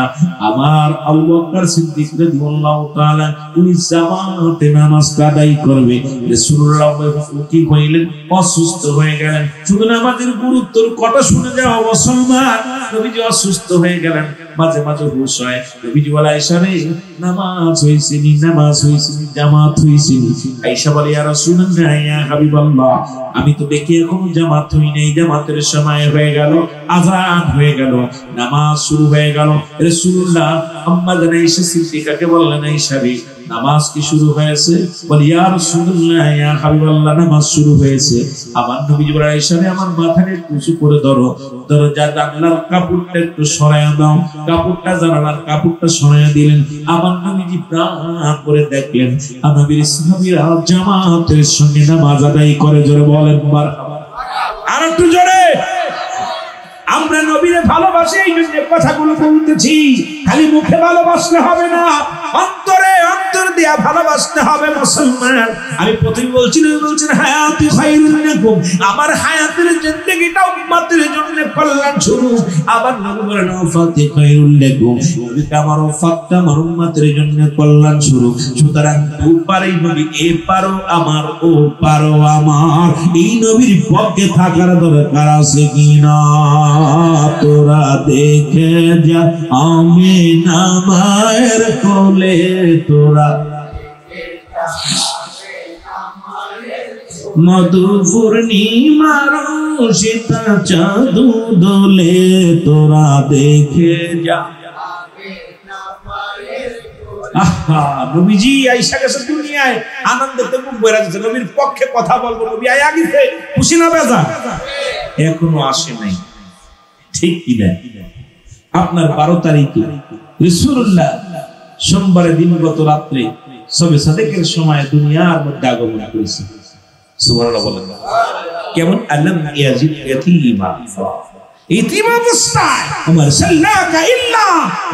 আমার আবু বকর সিদ্দিক রাদিয়াল্লাহু তাআলা উনি জামাতে নামাজ আদায় করবে। রাসূলুল্লাহ কি কইলেন? অসুস্থ হয়ে গেলেন। শুধু নামাজের গুরুত্বের কথা শুনে যাও মুসলমান, নবীজি অসুস্থ হয়ে গেলেন, মাঝে মাঝে হুশ হয়। নবীজি বলে, আয়েশা রে নামাজ হইছে নি, নামাজ হইছে নি, জামাত হইছে নি? আয়েশা বলে, ইয়া রাসূলুল্লাহ ইয়া হাবিবাল্লাহ, আমি তো দেখি এখনো জামাত হই নাই। জামাতের সময় হয়ে গেল, আযান হয়ে গেল, নামাজ শুরু হয়ে গেল। রাসূলুল্লাহ আম্মা জান আয়েশা সিদ্দিকাকে বললেন, আয়েশা রে নামাজ কি শুরু হয়েছে? বলি, ইয়া রাসূলুল্লাহ ইয়া হাবিবাল্লাহ, নামাজ শুরু হয়েছে। আমার নবী বলে, আয়েশা রে আমার মাথাটা একটু উঁচু করে ধরো, দরজা জানালার কাপড়টা একটু সরায়া দাও। কাপড়টা জানালার কাপড়টা সরায়া দিলেন। আমার নবীজি প্রাণ করে দেখলেন নবীর সাহাবীরা জামাতের সঙ্গে নামাজ আদায় করে। জোরে বলেন মারহাবা। আর একটু জোরে। আমরা নবীরে ভালোবাসি, এই জন্য কথাগুলো বলতেছি। খালি মুখে ভালোবাসলে হবে না, অন্তরে অন্তর দিয়া ভালোবাসতে হবে মুসলমান। আমি প্রথমে বলছেন হায়াতি খায়রুল লাকুম, আমার হায়াতের জিন্দেগিটা উম্মতের জন্য কল্যাণ স্বরূপ। আবার নবী বলেন ওয়াফাতি খায়রুল লাকুম, আমার ওয়াফাতটা আমার উম্মতের জন্য কল্যাণ স্বরূপ। সুতরাং দুপারে নবী, এ পারো আমার, ও পারো আমার, এই নবীর পক্ষে থাকার দরকার আছে কিনা? তোরা দেখে যা আমিনা মায়ের কোলে, তোরা মধু পূর্ণিমার সীতা চাঁদু দোলে, তোরা দেখে যা। নবীজি আয়েশা কাছে দুনিয়ায় আনন্দতে মুখ ভরে যাচ্ছে। নবীর পক্ষে কথা বলবো, নবী আয়া গেছে, খুশি না বেজার? এখনো আসে নাই। ঠিক কি না? আপনার 12 তারিখে রাসূলুল্লাহ সোমবারের দিনগত রাত্রে সবে সাদেকের সময় দুনিয়ার মধ্যে আগমন করেছে। সুবহানাল্লাহ বলেন। কেমন? আলম ইয়াজিদ ইয়াতীমা, ইতিম অবস্থায় আমার সাল্লাকা ইল্লা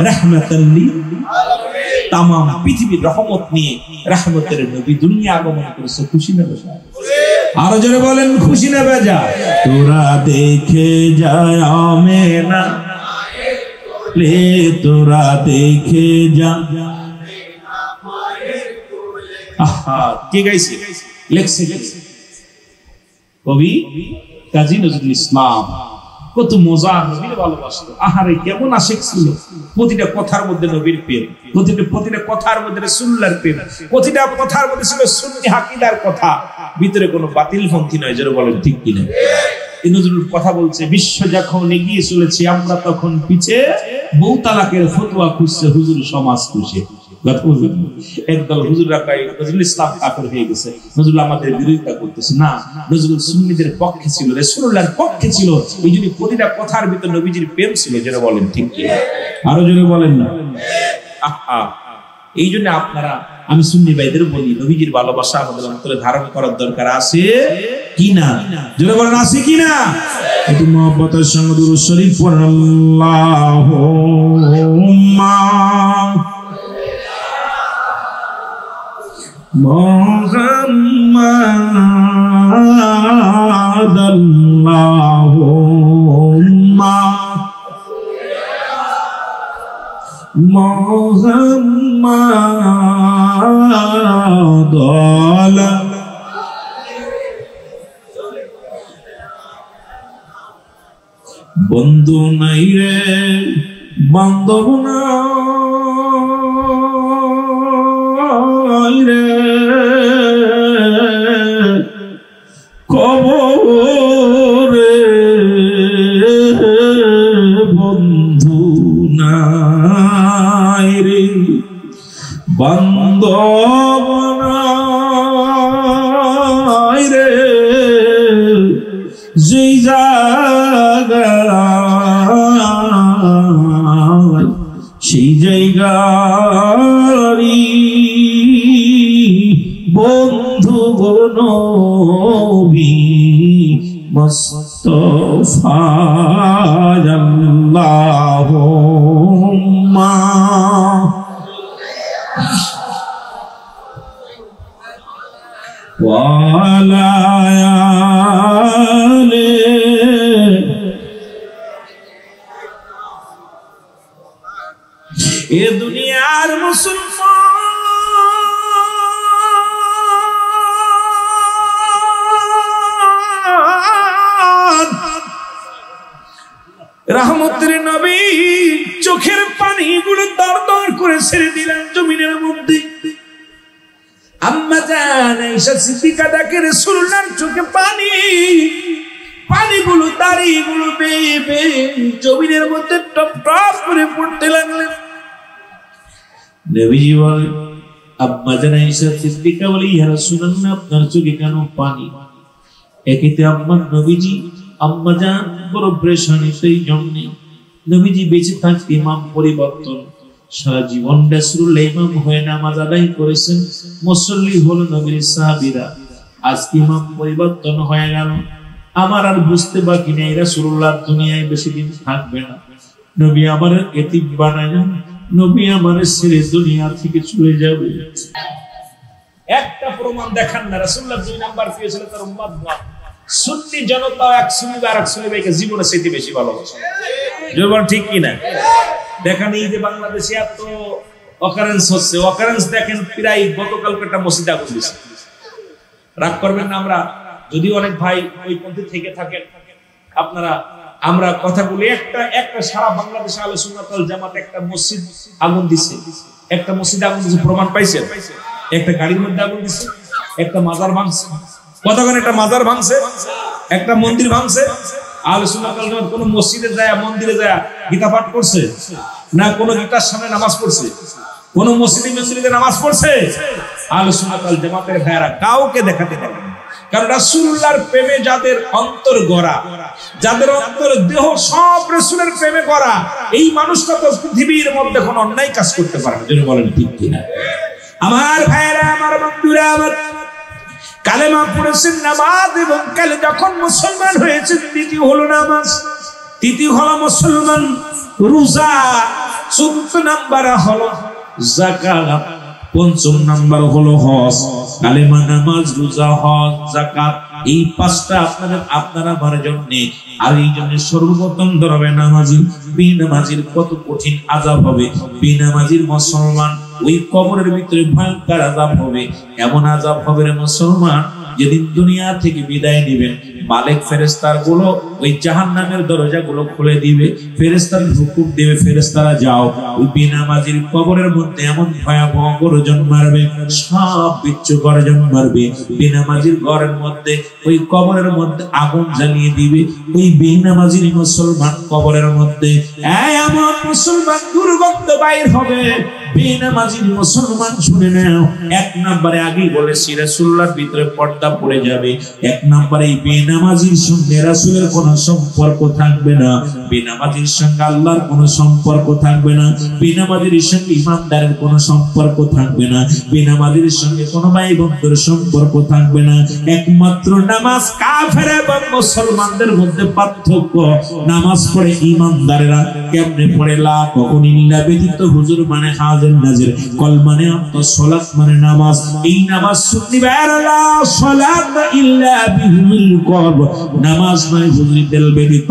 রাহমাতাল লিল আলামিন, তাম পৃথিবীর রহমত নিয়ে রহমতের নবী দুনিয়া আগমন করেছে। খুশি না বেজা? আরো জোরে বলেন, খুশি না বেজা? তোরা দেখে যায় আমেনা লে, তোরা দেখে যা। কে গাইছে? লেখছে কবি কাজী নজরুল ইসলাম। কত মজা, নবীর ভালোবাসতো। আহারে কেমন আশিক ছিল। প্রতিটা কথার মধ্যে নবীর প্রেম, প্রতিটা কথার মধ্যে রাসূলুল্লাহর প্রেম, প্রতিটা কথার মধ্যে ছিল সুন্নি আকীদার কথা, ভিতরে কোনো বাতিলপন্থী নয়। যারা বলেন ঠিক কিনা? এই নজরুল কথা বলছে, বিশ্ব যখন এগিয়ে চলেছে আমরা তখন পিছে, বউ তালাকের ফতোয়া খুঁজছে হুজুর সমাজ খুঁজে। একদল হুজুররা কয় নজরুল ইসলাম কাফের হয়ে গেছে, নজরুল আমাদের বিরোধিতা করতেছে। না, নজরুল সুন্নিদের পক্ষে ছিল, রাসূলুল্লাহর পক্ষে ছিল। এই জন্য প্রতিটা কথার ভিতর নবীজির প্রেম ছিল। যারা বলেন ঠিক কি? আরো জোরে বলেন না? এই জন্য আপনারা, আমি সুন্নি ভাইদের বলি, নবীজির ভালোবাসা আমাদের অন্তরে ধারণ করার দরকার আছে কিনা? জোরে বলেন, আছে কিনা? একটু মহব্বতের সঙ্গে দুরূদ শরীফ পড়েন। আল্লাহুম্মা মুহাম্মাদ, আল্লাহুম্মা মুহাম্মাদ, বন্ধু নাই রে বান্ধব নাই রে, কবরে বন্ধু নাই রে, বান্ধব নাই রে, যেই জায়গায় সেই জায়গারই বন্ধু নবী মুস্তাফা আল্লাহুম্মা ওয়া আলা আলি এ দুনিয়ার মুসলমান রহমতের নবী চোখের পানিগুলো দরদর করে ছেড়ে দিলেন জমিনের মধ্যে। আম্মা জান আয়েশা সিদ্দিকা ডাকে রাসূলুল্লাহর চোখে পানিগুলো দাড়িগুলো বেয়ে বেয়ে জমিনের মধ্যে টপ টপ করে পড়তে লাগলেন। নবীজি বলে, আম্মা জান আয়েশা সিদ্দিকা বলে, ইয়া রাসূলুল্লাহ আপনার চোখে কেন পানি? একেতে নবীজি আম্মা জান বড় পরেশানি, সেই জন্য নবীজি বেঁচে থাকতে ইমাম পরিবর্তন, সারা জীবন রাসূলুল্লাহ ইমাম হয়ে নামাজ আদায় করেছেন, মুসল্লি হলো নবীর সাহাবীরা। আজকে ইমাম পরিবর্তন হয়ে গেল, আমার আর বুঝতে বাকি নেই রাসূলুল্লাহ দুনিয়ায় বেশি দিন থাকবে না। নবী আমার এতিম বানায়, নবী আমার ছেড়ে দুনিয়া থেকে চলে যাবে। একটা প্রমাণ দেখান না রাসূলুল্লাহ 2 নাম্বার পেয়েছিল তার উম্মত না। সুন্নি জনতা এক সুন্নি আর এক সুন্নি ভাইকে জীবনে চাইতে বেশি ভালোবাসে। জোরবার ঠিক কি না? দেখেন এই যে বাংলাদেশে এত অকারেন্স হচ্ছে, অকারেন্স দেখেন প্রায় গতকালকে একটা মসজিদ আগুন দিয়েছে। রাগ করবেন না, আমরা যদি অনেক ভাই ওই পন্থী থেকে থাকেন আপনারা, আমরা কথা বলি একটা সারা বাংলাদেশে আহলে সুন্নাত ওয়াল জামাত একটা মসজিদ আগুন দিছে, একটা মসজিদ আগুন দিছে, প্রমাণ পাইছেন? একটা গাড়ির মধ্যে আগুন দিছে, একটা মাজার ভাঙছে, কতক্ষণ একটা মাজার ভাঙছে, একটা মন্দির ভাঙছে। আহলে সুন্নাত ওয়াল জামাত কোন মসজিদে যায়, মন্দিরে যায় গীতা পাঠ করছে না? কোন গীতার সামনে নামাজ পড়ছে? কোন মসজিদে নামাজ পড়ছে? আহলে সুন্নাত ওয়াল জামাতের ভাইরা কাউকে দেখাতে পারবে না। কারণ রাসূলুল্লাহর প্রেমে যাদের অন্তর গড়া, যাদের অন্তর দেহ সব রাসূলের প্রেমে গড়া, এই মানুষটা তো পৃথিবীর মধ্যে কোনো অন্যায় কাজ করতে পারে না। যদি বলেন ঠিক কিনা? আমার ভাইরা, আমার বন্ধুরা, আমার কালেমা পড়েছেন, নামাজ এবং কালে যখন মুসলমান হয়েছে, দ্বিতীয় হলো নামাজ, তৃতীয় হলো মুসলমান, রোজা, চতুর্থ নাম্বার হলো যাকাত, পঞ্চম নাম্বার হলো হজ। কালেমা, নামাজ, রোজা, হজ, যাকাত, এই পাঁচটা আপনারা আমার জন্য। আর এই জন্য সর্বপ্রথম ধরবে নামাজি। বেনামাজির কত কঠিন আযাব হবে, বেনামাজির মুসলমান ওই কবরের ভিতরে ভয়ঙ্কর আযাব হবে। এমন আযাব হবে রে মুসলমান, যেদিন দুনিয়া থেকে বিদায় নেবেন, মালিক ফেরেশতার গুলো ওই জাহান্নামের দরজাগুলো খুলে দিবে, ফেরেশতার হুকুম দিবে, ফেরেশতারা যাও ওই বেনামাজির কবরের মধ্যে এমন ভয়াবহ গর্জন মারবে, সব বিচ্ছু গর্জন মারবে। বেনামাজির ঘরের মধ্যে ওই কবরের মধ্যে আগুন জ্বালিয়ে দিবে, ওই বেনামাজির মুসলমান কবরের মধ্যে এমন মুসলমান দুর্গন্ধ বাইর হবে। বেনামাজির মুসলমান শুনে নাও, এক নম্বরে আগেই বলেছি রাসূলুল্লাহর ভিতরে পর্দা পড়ে যাবে। এক নম্বরে এই বেনামাজির সঙ্গে রাসূলের কোনো সম্পর্ক থাকবে না, বেনামাজির সঙ্গে আল্লাহর কোনো সম্পর্ক থাকবে না, বেনামাজির সঙ্গে ইমানদারের কোনো সম্পর্ক থাকবে না, বেনামাজির সঙ্গে কোনো ভাই বন্ধুর সম্পর্ক থাকবে না। একমাত্র নামাজ কাফের এবং মুসলমানদের মধ্যে পার্থক্য, নামাজ পড়ে ইমানদারেরা কেমনে পড়ে? লা কখন ইল্লা ব্যতীত, হুজুর মানে হাজির নাজির, কল মানে সালাত মানে নামাজ। এই নামাজ সুন্নি বাইরালা, সালাত ইল্লা বিহিল কলব, নামাজ মানে হুজুরি দিল ব্যতীত।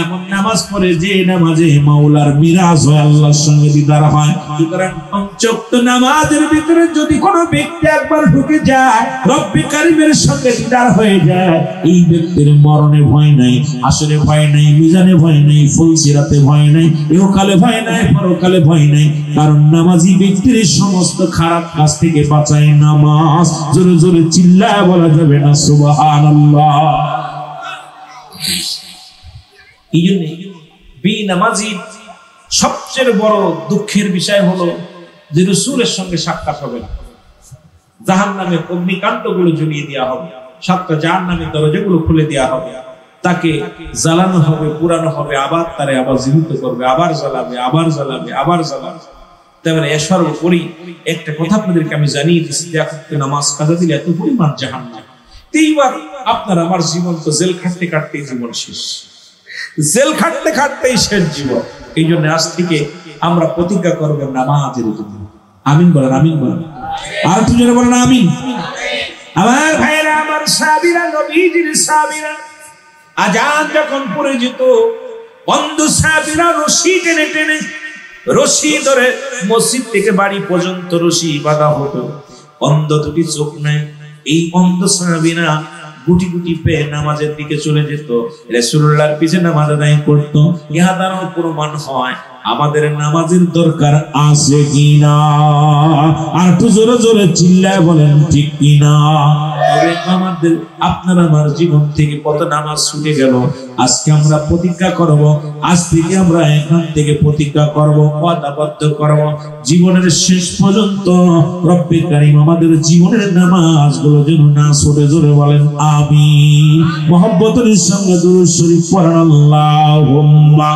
এমন নামাজ পড়ে যে নামাজে মাওলার মিরাজ হয়, আল্লাহর সঙ্গে দিদার হয়। সুতরাং পঞ্চক্ত নামাজের ভিতরে যদি কোনো ব্যক্তি একবার ঢুকে যায়, রব্বে কারীমের সঙ্গে দিদার হয়ে যায়, এই ব্যক্তির মরণে ভয় নাই, আসরে ভয় নাই, মিজানে ভয় নাই, ফুলসিরাতে ভয় নাই, ইহকালে ভয় নাই, পরকালে ভয় নাই। কারণ নামাজি ব্যক্তির সমস্ত খারাপ কাজ থেকে বাঁচায় নামাজ। জোরে জোরে চিল্লায় বলা যাবে না সুবহানাল্লাহ। এই জন্য বেনামাজি সবচেয়ে বড় দুঃখের বিষয় হলো যে রাসূলের সঙ্গে সাক্ষাৎ হবে না। জাহান্নামের অগ্নিকাণ্ডগুলো জ্বলিয়ে দেওয়া হবে, 7টা জাহান্নামের দরজাগুলো খুলে দেওয়া হবে, তাকে জ্বালানো হবে, পুরানো হবে, আবার তারে আবার জীবিত করবে, আবার জ্বালাবে, আবার জ্বালাবে, আবার জ্বালাবে। তারপরে এ সর্বোপরি একটা কথা আপনাদেরকে আমি জানিয়ে দিচ্ছি যে নামাজ কাজা দিলে এত পরিমাণ জাহান্নাম, এইবার আপনার আমার জীবন তো জেল খাটতে খাটতেই জীবন শেষ, জেল খাটতে খাটতেই শেষ জীবন। এই জন্য আজ থেকে আমরা প্রতিজ্ঞা করবো নামাজের জন্য। আমিন বলেন, আমিন বলেন, আর দুজনে বলেন আমিন। আমার ভাইরা, আমার সাহাবীরা, নবীজির সাহাবীরা, আজান যখন পড়ে যেত অন্ধ সাহাবীরা রশি টেনে টেনে, রশি ধরে মসজিদ থেকে বাড়ি পর্যন্ত রশি বাঁধা হতো। অন্ধ দুটি চোখ নাই, এই অন্ধ সাহাবীরা গুটি গুটি পেয়ে নামাজের দিকে চলে যেত, রাসূলুল্লাহর পিছনে নামাজ আদায় করত। ইহা দ্বারা প্রমাণ হয় আমাদের নামাজের দরকার আছে কিনা। আর একটু জোরে জোরে চিল্লায় বলেন ঠিক কিনা। তবে আমাদের আপনার আমার জীবন থেকে কত নামাজ ছুটে গেল। আজকে আমরা প্রতিজ্ঞা করব, আজ থেকে আমরা এখান থেকে প্রতিজ্ঞা করব, ওয়াদাবদ্ধ করব, জীবনের শেষ পর্যন্ত রব্বে কারীম আমাদের জীবনের নামাজগুলো যেন না ছুটে। জোরে বলেন আমিন। মুহাব্বতের সঙ্গে দুরূদ শরীফ পড়েন আল্লাহুম্মা।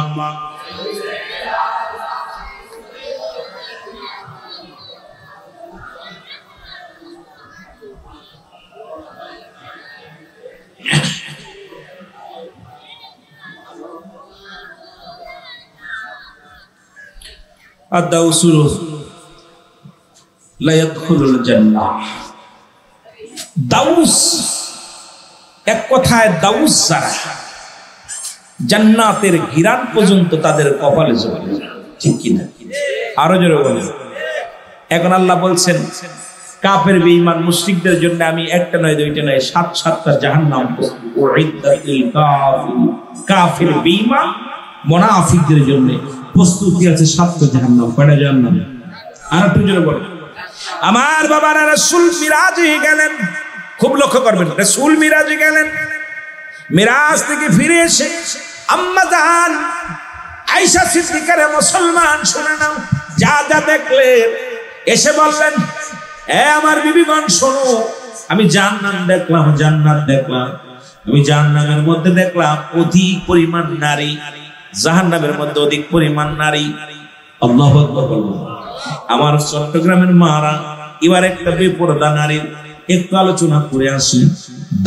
আদ-দাউসুল লা ইয়াদখুলুল জান্নাহ। দাউস, এক কথায় দাউস যারা, জান্নাতের ঘিরান পর্যন্ত তাদের কপালে জড়ে। ঠিক কিনা? আরো জোরে বলেন। এখন আল্লাহ বলছেন কাফের বেঈমান মুশরিকদের জন্য আমি একটা নয় দুইটা নয় ৭-৭টা জাহান্নাম উইদ্দাতিল কাফির। কাফের বেঈমান মুনাফিকদের জন্য প্রস্তুতি আছে ৭টা জাহান্নাম। কয়টা জাহান্নাম? আর একটু জোরে বলেন। আমার বাবারা রাসূল মিরাজে গেলেন, খুব লক্ষ্য করবেন, রাসূল মিরাজে গেলেন। মিরাজ থেকে ফিরে এসে আম্মা জান আয়েশা সিদ্দিকার মুসলমান শুনে নাও, যা যা দেখলেন এসে বললেন, এ আমার বিবিগণ শোনো, আমি জান্নাত দেখলাম, জান্নাত দেখলাম। আমি জাহান্নামের মধ্যে দেখলাম অধিক পরিমাণ নারী, জাহান্নামের মধ্যে অধিক পরিমাণ নারী। আল্লাহু আকবার বলুন। আমার চট্টগ্রামের মারা এবার একটা বেপরদা নারীর একটু আলোচনা করে আসি।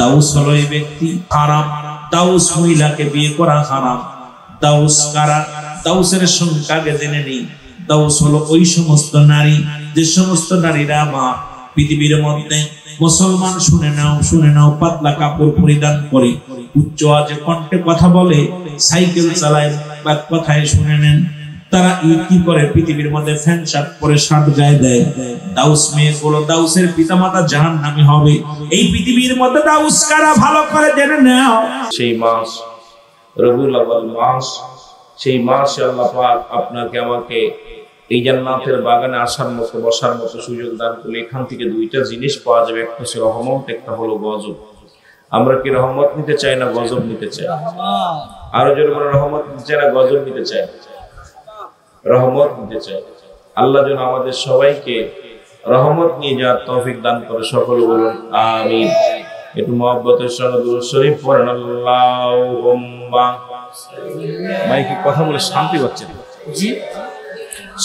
দাউস হলো এই ব্যক্তি, হারাম। দাউস মহিলাকে বিয়ে করা হারাম। দাউস কারা? দাউসের সংখ্যা আগে জেনে নেই। দাউস হলো ওই সমস্ত নারী, যে সমস্ত নারীরা আমার পৃথিবীর মধ্যে মুসলমান, শুনে নাও, শুনে নাও, পাতলা কাপড় পরিধান করে, উচ্চ আওয়াজে কণ্ঠে কথা বলে, সাইকেল চালায়, বা কথায় শুনে নেন, তারা কি করে পৃথিবীর মধ্যে ফ্যান শার্ট পরে শার্ট গায়ে দেয়। দাউস মেয়েগুলো, দাউসের পিতামাতা জাহান্নামী হবে। এই পৃথিবীর মধ্যে দাউস কারা ভালো করে জেনে নাও। সেই মাস রবিউল আউয়াল মাস, সেই মাসে আল্লাহ পাক আপনাকে আমাকে এই জান্নাতের বাগানে আসার মতো, বসার মতো সুযোগ দান করলে। এখান থেকে দুইটা জিনিস পাওয়া যাবে, একটা হচ্ছে রহমত, একটা হলো গজব। আমরা কি রহমত নিতে চাই না গজব নিতে চাই? আরো জোরে বলেন, রহমত নিতে চাই না গজব নিতে চাই? রহমত নিতে চাই। আল্লাহ যেন আমাদের সবাইকে রহমত নিয়ে যাওয়ার তৌফিক দান করে। সকলে বলুন আমিন। একটু মুহাব্বতের সঙ্গে দুরূদ শরীফ পড়েন আল্লাহুম্মা। মাইকে কথা বলে শান্তি পাচ্ছে না জি,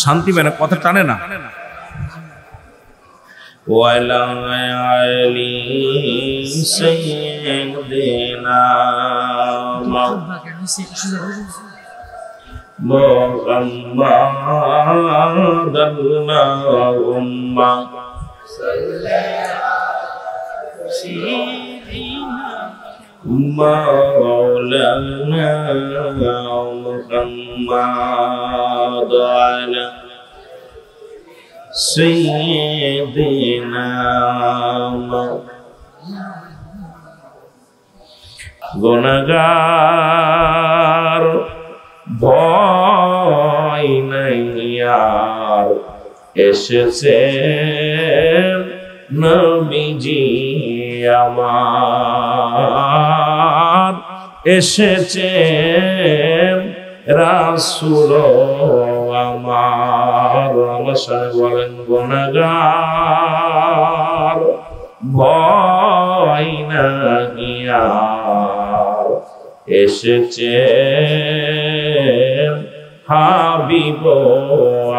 শান্তি মানে কথা টানে না। ওয়ালা আলি সাইয়্যিদিনা মুহাম্মাদ আল্লাহুম্মা মাওলানা মুহাম্মাদ আলা সাইয়্যিদিনা। গুনাহগার ভয় নাই আর, এসেছে নবীজি আমার, এসেছে রাসূল আমার। আমার সাথে বলেন, গুনাহগার ভয় নাই আর, এসেছে হাবিব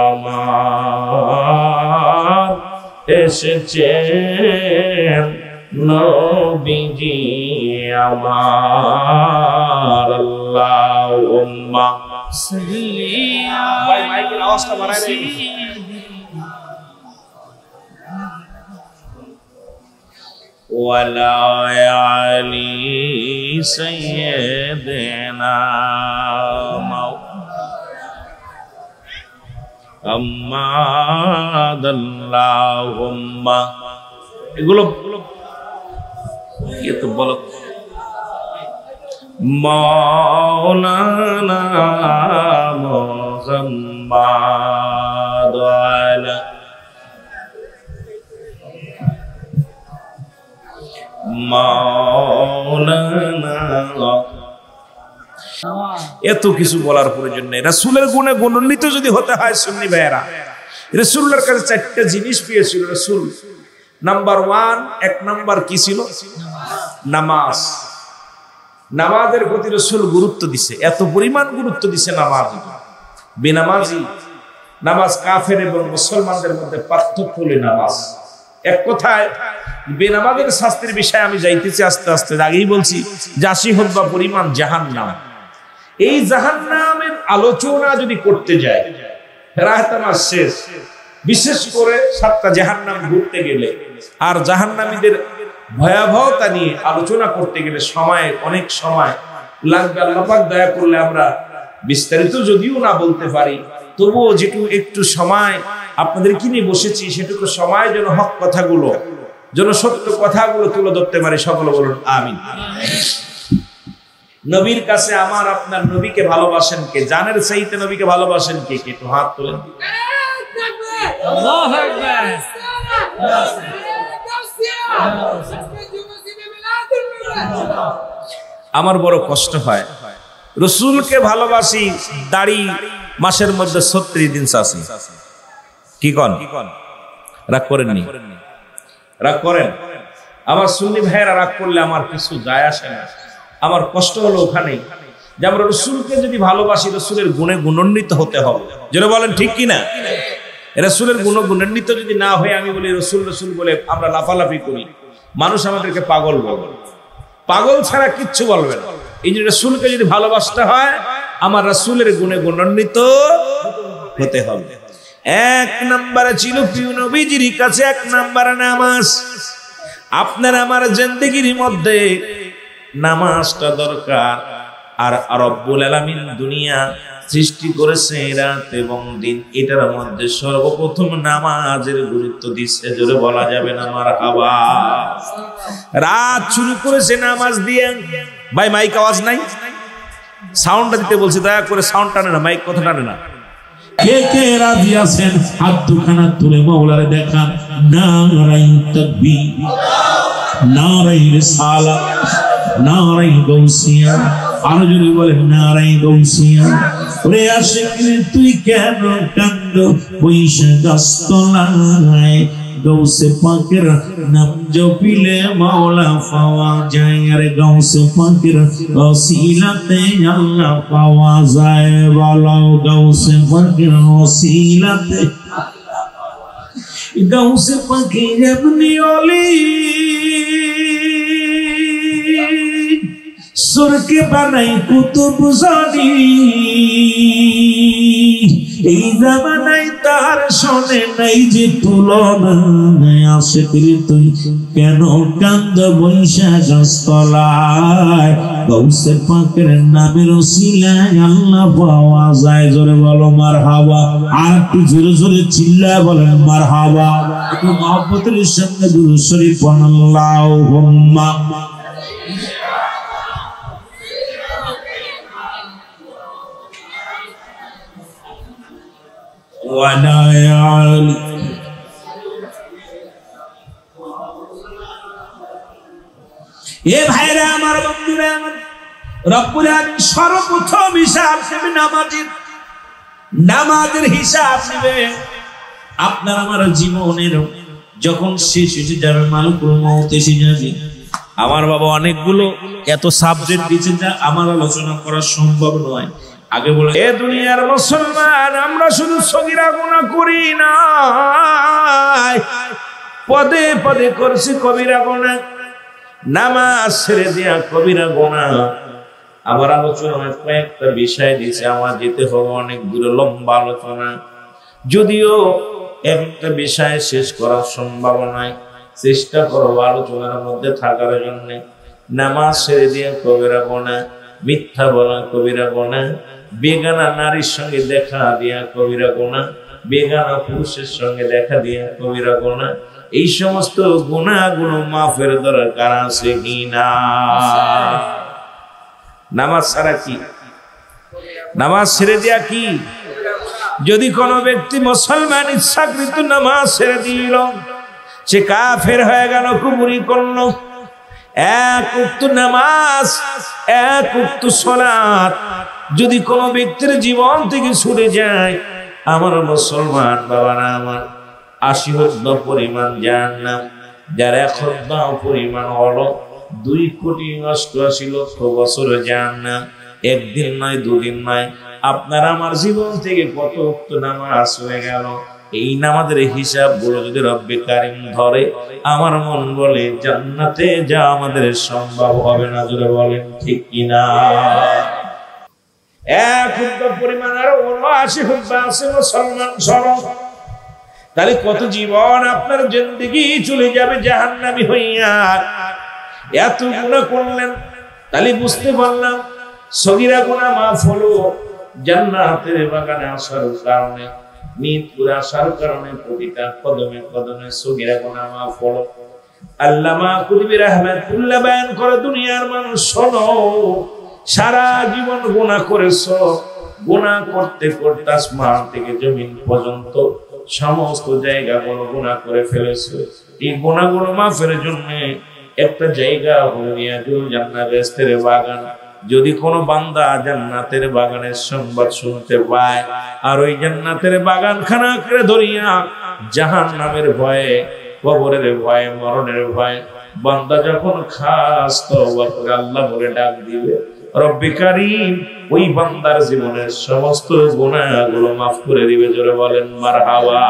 আমার, এসেছে নবীজি আমার আল্লাহুম্মা সাল্লি ভাই মাইকের আওয়াজটা বাড়ায় দেন ওয়ালা আলি সাইয়্যিদিনা মুহাম্মাদ আল্লাহুম্মা এগুলো ये तो बोलो मौलाना मुहम्मद वाला मौलाना এত কিছু বলার প্রয়োজন নেই রাসূলের গুণে গুণান্বিত যদি হতে হয় সুন্নি ভাইরা রাসূলের কাছে চারটি জিনিস পেয়েছিল রাসূল নাম্বার 1 এক নাম্বার কি ছিল নামাজ নামাজের প্রতি রাসূল গুরুত্ব দিয়েছে এত পরিমাণ গুরুত্ব দিয়েছে নামাজ বেনামাজি নামাজ কাফের এবং মুসলমানদের মধ্যে পার্থক্য হলো নামাজ এক কথায় বেনামাজের শাস্তির বিষয়ে আমি যাইতেছি আস্তে আস্তে আগেই বলছি জাসি হত্যা পরিমাণ জাহান্নাম এই জাহান্নামের আলোচনা যদি করতে যায় রাত আমার শেষ বিশেষ করে 7টা জাহান্নাম ঘুরতে গেলে আর জাহান্নামীদের ভয়াবহতা নিয়ে আলোচনা করতে গেলে সময় অনেক সময় লাগবে আল্লাহ পাক দয়া করলে আমরা বিস্তারিত যদিও না বলতে পারি তবুও যেটুকু একটু সময় আপনাদের কি নিয়ে বসেছি সেটুকু সময় যেন হক কথাগুলো যেন সত্য কথাগুলো তুলে ধরতে পারি সকলে বলুন আমিন নবীর কাছে আমার আপনার নবীকে ভালোবাসেন কে জানের চাইতে নবীকে ভালোবাসেন কে কে একটু হাত তোলেন আল্লাহু আকবার আমার বড় কষ্ট হয় রাসূলকে ভালোবাসি দাড়ি মাসের মধ্যে 36 দিন চাচি কি কোন রাগ করেননি রাগ করেন আমার সুন্নি ভাইরা রাগ করলে আমার কিছু যায় আসে না আমার কষ্ট হলো ওখানেই যে আমরা রাসূলকে যদি ভালোবাসি রাসূলের গুণে গুণান্বিত হতে হবে যারা বলেন ঠিক কি না রাসূলের গুণ গুণান্বিত যদি না হয় আমি বলি রাসূল রাসূল বলে আমরা লাফালাফি করি মানুষ আমাদেরকে পাগল বলবে পাগল ছাড়া কিচ্ছু বলবে না এই যে রাসূলকে যদি ভালোবাসতে হয় আমার রাসূলের গুণে গুণান্বিত হতে হবে এক নম্বরে ছিল প্রিয় নবীজির কাছে এক নম্বরে নামাজ আপনার আমার জিন্দেগির মধ্যে নামাজটা দরকার আর রব্বুল আলামিন দুনিয়া সৃষ্টি করেছে রাত এবং দিন এটার মধ্যে সর্বপ্রথম নামাজের গুরুত্ব দিচ্ছে জোরে বলা যাবে না মারহাবা রাত শুরু করেছে নামাজ দিয়ে ভাই মাইক আওয়াজ নাই সাউন্ডটা দিতে বলছি দয়া করে সাউন্ড টানে না মাইক কথা টানে না কে কে রাজি আছেন হাত দুখানা তুলে মাওলারে দেখান নারাই তাকবীর নারাই রিসালাত নারাই গাউসিয়া আর যদি বলে নারাই গাউসিয়া ওরে আশিক তুই কেন কান্দ বৈশা গাছতলায় গাউসে পাকের নাম জপিলে মাওলা পাওয়া যায় আরে গাউসে পাকের ওসিলাতে আল্লাহ পাওয়া যায় বলো গাউসে পাকের ওসিলাতে গাউসে পাকের এমনি অলি সুরকে বানাই কুতুব জানি এই জামানায় তার শোনে নাই যে তুলনা আসে তুই কেন কান্দ বৈশা গাছতলায় গাউসে পাকের নামের ওসিলায় আল্লাহ পাওয়া যায় জোরে বলো মারহাবা আর একটু জোরে জোরে চিল্লায় বলেন মারহাবা একটু মহব্বতের সঙ্গে দুরূদ শরীফ পড়ুন আল্লাহুম্মা এ ভাইরা আমার বন্ধুরা আমার রব্বুল আলামিন সর্বপ্রথম হিসাব নেবে নামাজের হিসাব নেবে আপনার আমার জীবনের যখন শেষ হয়ে যাবে মালিকুল মউত এসে যাবে আমার বাবা অনেকগুলো এত সাবজেক্ট দিয়েছে যা আমার আলোচনা করা সম্ভব নয় আগে বলে এ দুনিয়ার মুসলমান আমরা শুধু সগীরা গুনাহ করি না পদে পদে করছি কবিরা গুনাহ নামাজ ছেড়ে দিয়া কবিরা গুনাহ। আবার আলোচনায় কয়েকটা বিষয় দিয়েছে, আমার যেতে হবে অনেক দূরে, লম্বা আলোচনা। যদিও একটা বিষয় শেষ করার সম্ভাবনায় চেষ্টা করবো আলোচনার মধ্যে থাকার জন্য। নামাজ ছেড়ে দিয়ে কবিরা গুনাহ, মিথ্যা বলা কবিরা গুনাহ, বেগানা নারীর সঙ্গে দেখা দিয়া কবিরা গুনাহ, বেগানা পুরুষের সঙ্গে দেখা দিয়া কবিরা গুনাহ। এই সমস্ত গুনাহগুলো মাফের দরকার আছে কিনা? নামাজ ছাড়া কি? নামাজ ছেড়ে দেয়া কি? যদি কোনো ব্যক্তি মুসলমান ইচ্ছাকৃত নামাজ ছেড়ে দিল, সে কাফের হয়ে গেল, কুফরি করলো। এক উক্ত নামাজ, এক উক্ত সালাত যদি কোনো ব্যক্তির জীবন থেকে ছুটে যায়, আমার মুসলমান বাবারা আমার, 80 পরিমাণ জাহান্নাম, যার 1 পরিমাণ হলো 2,88,00,000 বছর জাহান্নাম। একদিন নয়, দুদিন নয়, আপনার আমার জীবন থেকে কত উক্ত নামাজ হয়ে গেল। এই নামাজের হিসাব গুলো যদি রব্বে কারিম ধরে, আমার মন বলে জান্নাতে যা আমাদের সম্ভব হবে না। জোরে বলেন ঠিক কিনা? 1 পরিমাণ আর 79 আছে মুসলমান সরব। তাহলে কত জীবন আপনার জিন্দেগি চলে যাবে জাহান্নামী হইয়া। এত গুনাহ করলেন, তাহলে বুঝতে পারলাম সগীরা গুনাহ মাফ হলো জান্নাতের বাগানে আসার কারণে, মিরপুরে আসার কারণে প্রতিটা কদমে কদমে সগীরা গুনাহ মাফ হলো। আল্লামা কুতুবী রাহমাতুল্লাহ বয়ান করে, দুনিয়ার মানুষ শোনো, সারা জীবন গুনাহ করেছো, গুনাহ করতে করতে আসমান থেকে জমিন পর্যন্ত সমস্ত জায়গাগুলো গুনাহ করে ফেলেছো। এই গুনাহগুলো মাফের জন্য একটা জায়গা হলো রিয়াজুল জান্নাত, বেহেশতের বাগান। যদি কোনো বান্দা জান্নাতের বাগানের সংবাদ শুনতে পায়, আর ওই জান্নাতের বাগান খানা করে ধরিয়া জাহান্নামের ভয়ে, কবরের ভয়ে, মরণের ভয়ে বান্দা যখন খাস তওবা করে আল্লাহ বলে ডাক দিবে, রব্বে কারীম ওই বান্দার জীবনের সমস্ত গুনাহগুলো মাফ করে দিবে। জোরে বলেন মারহাবা।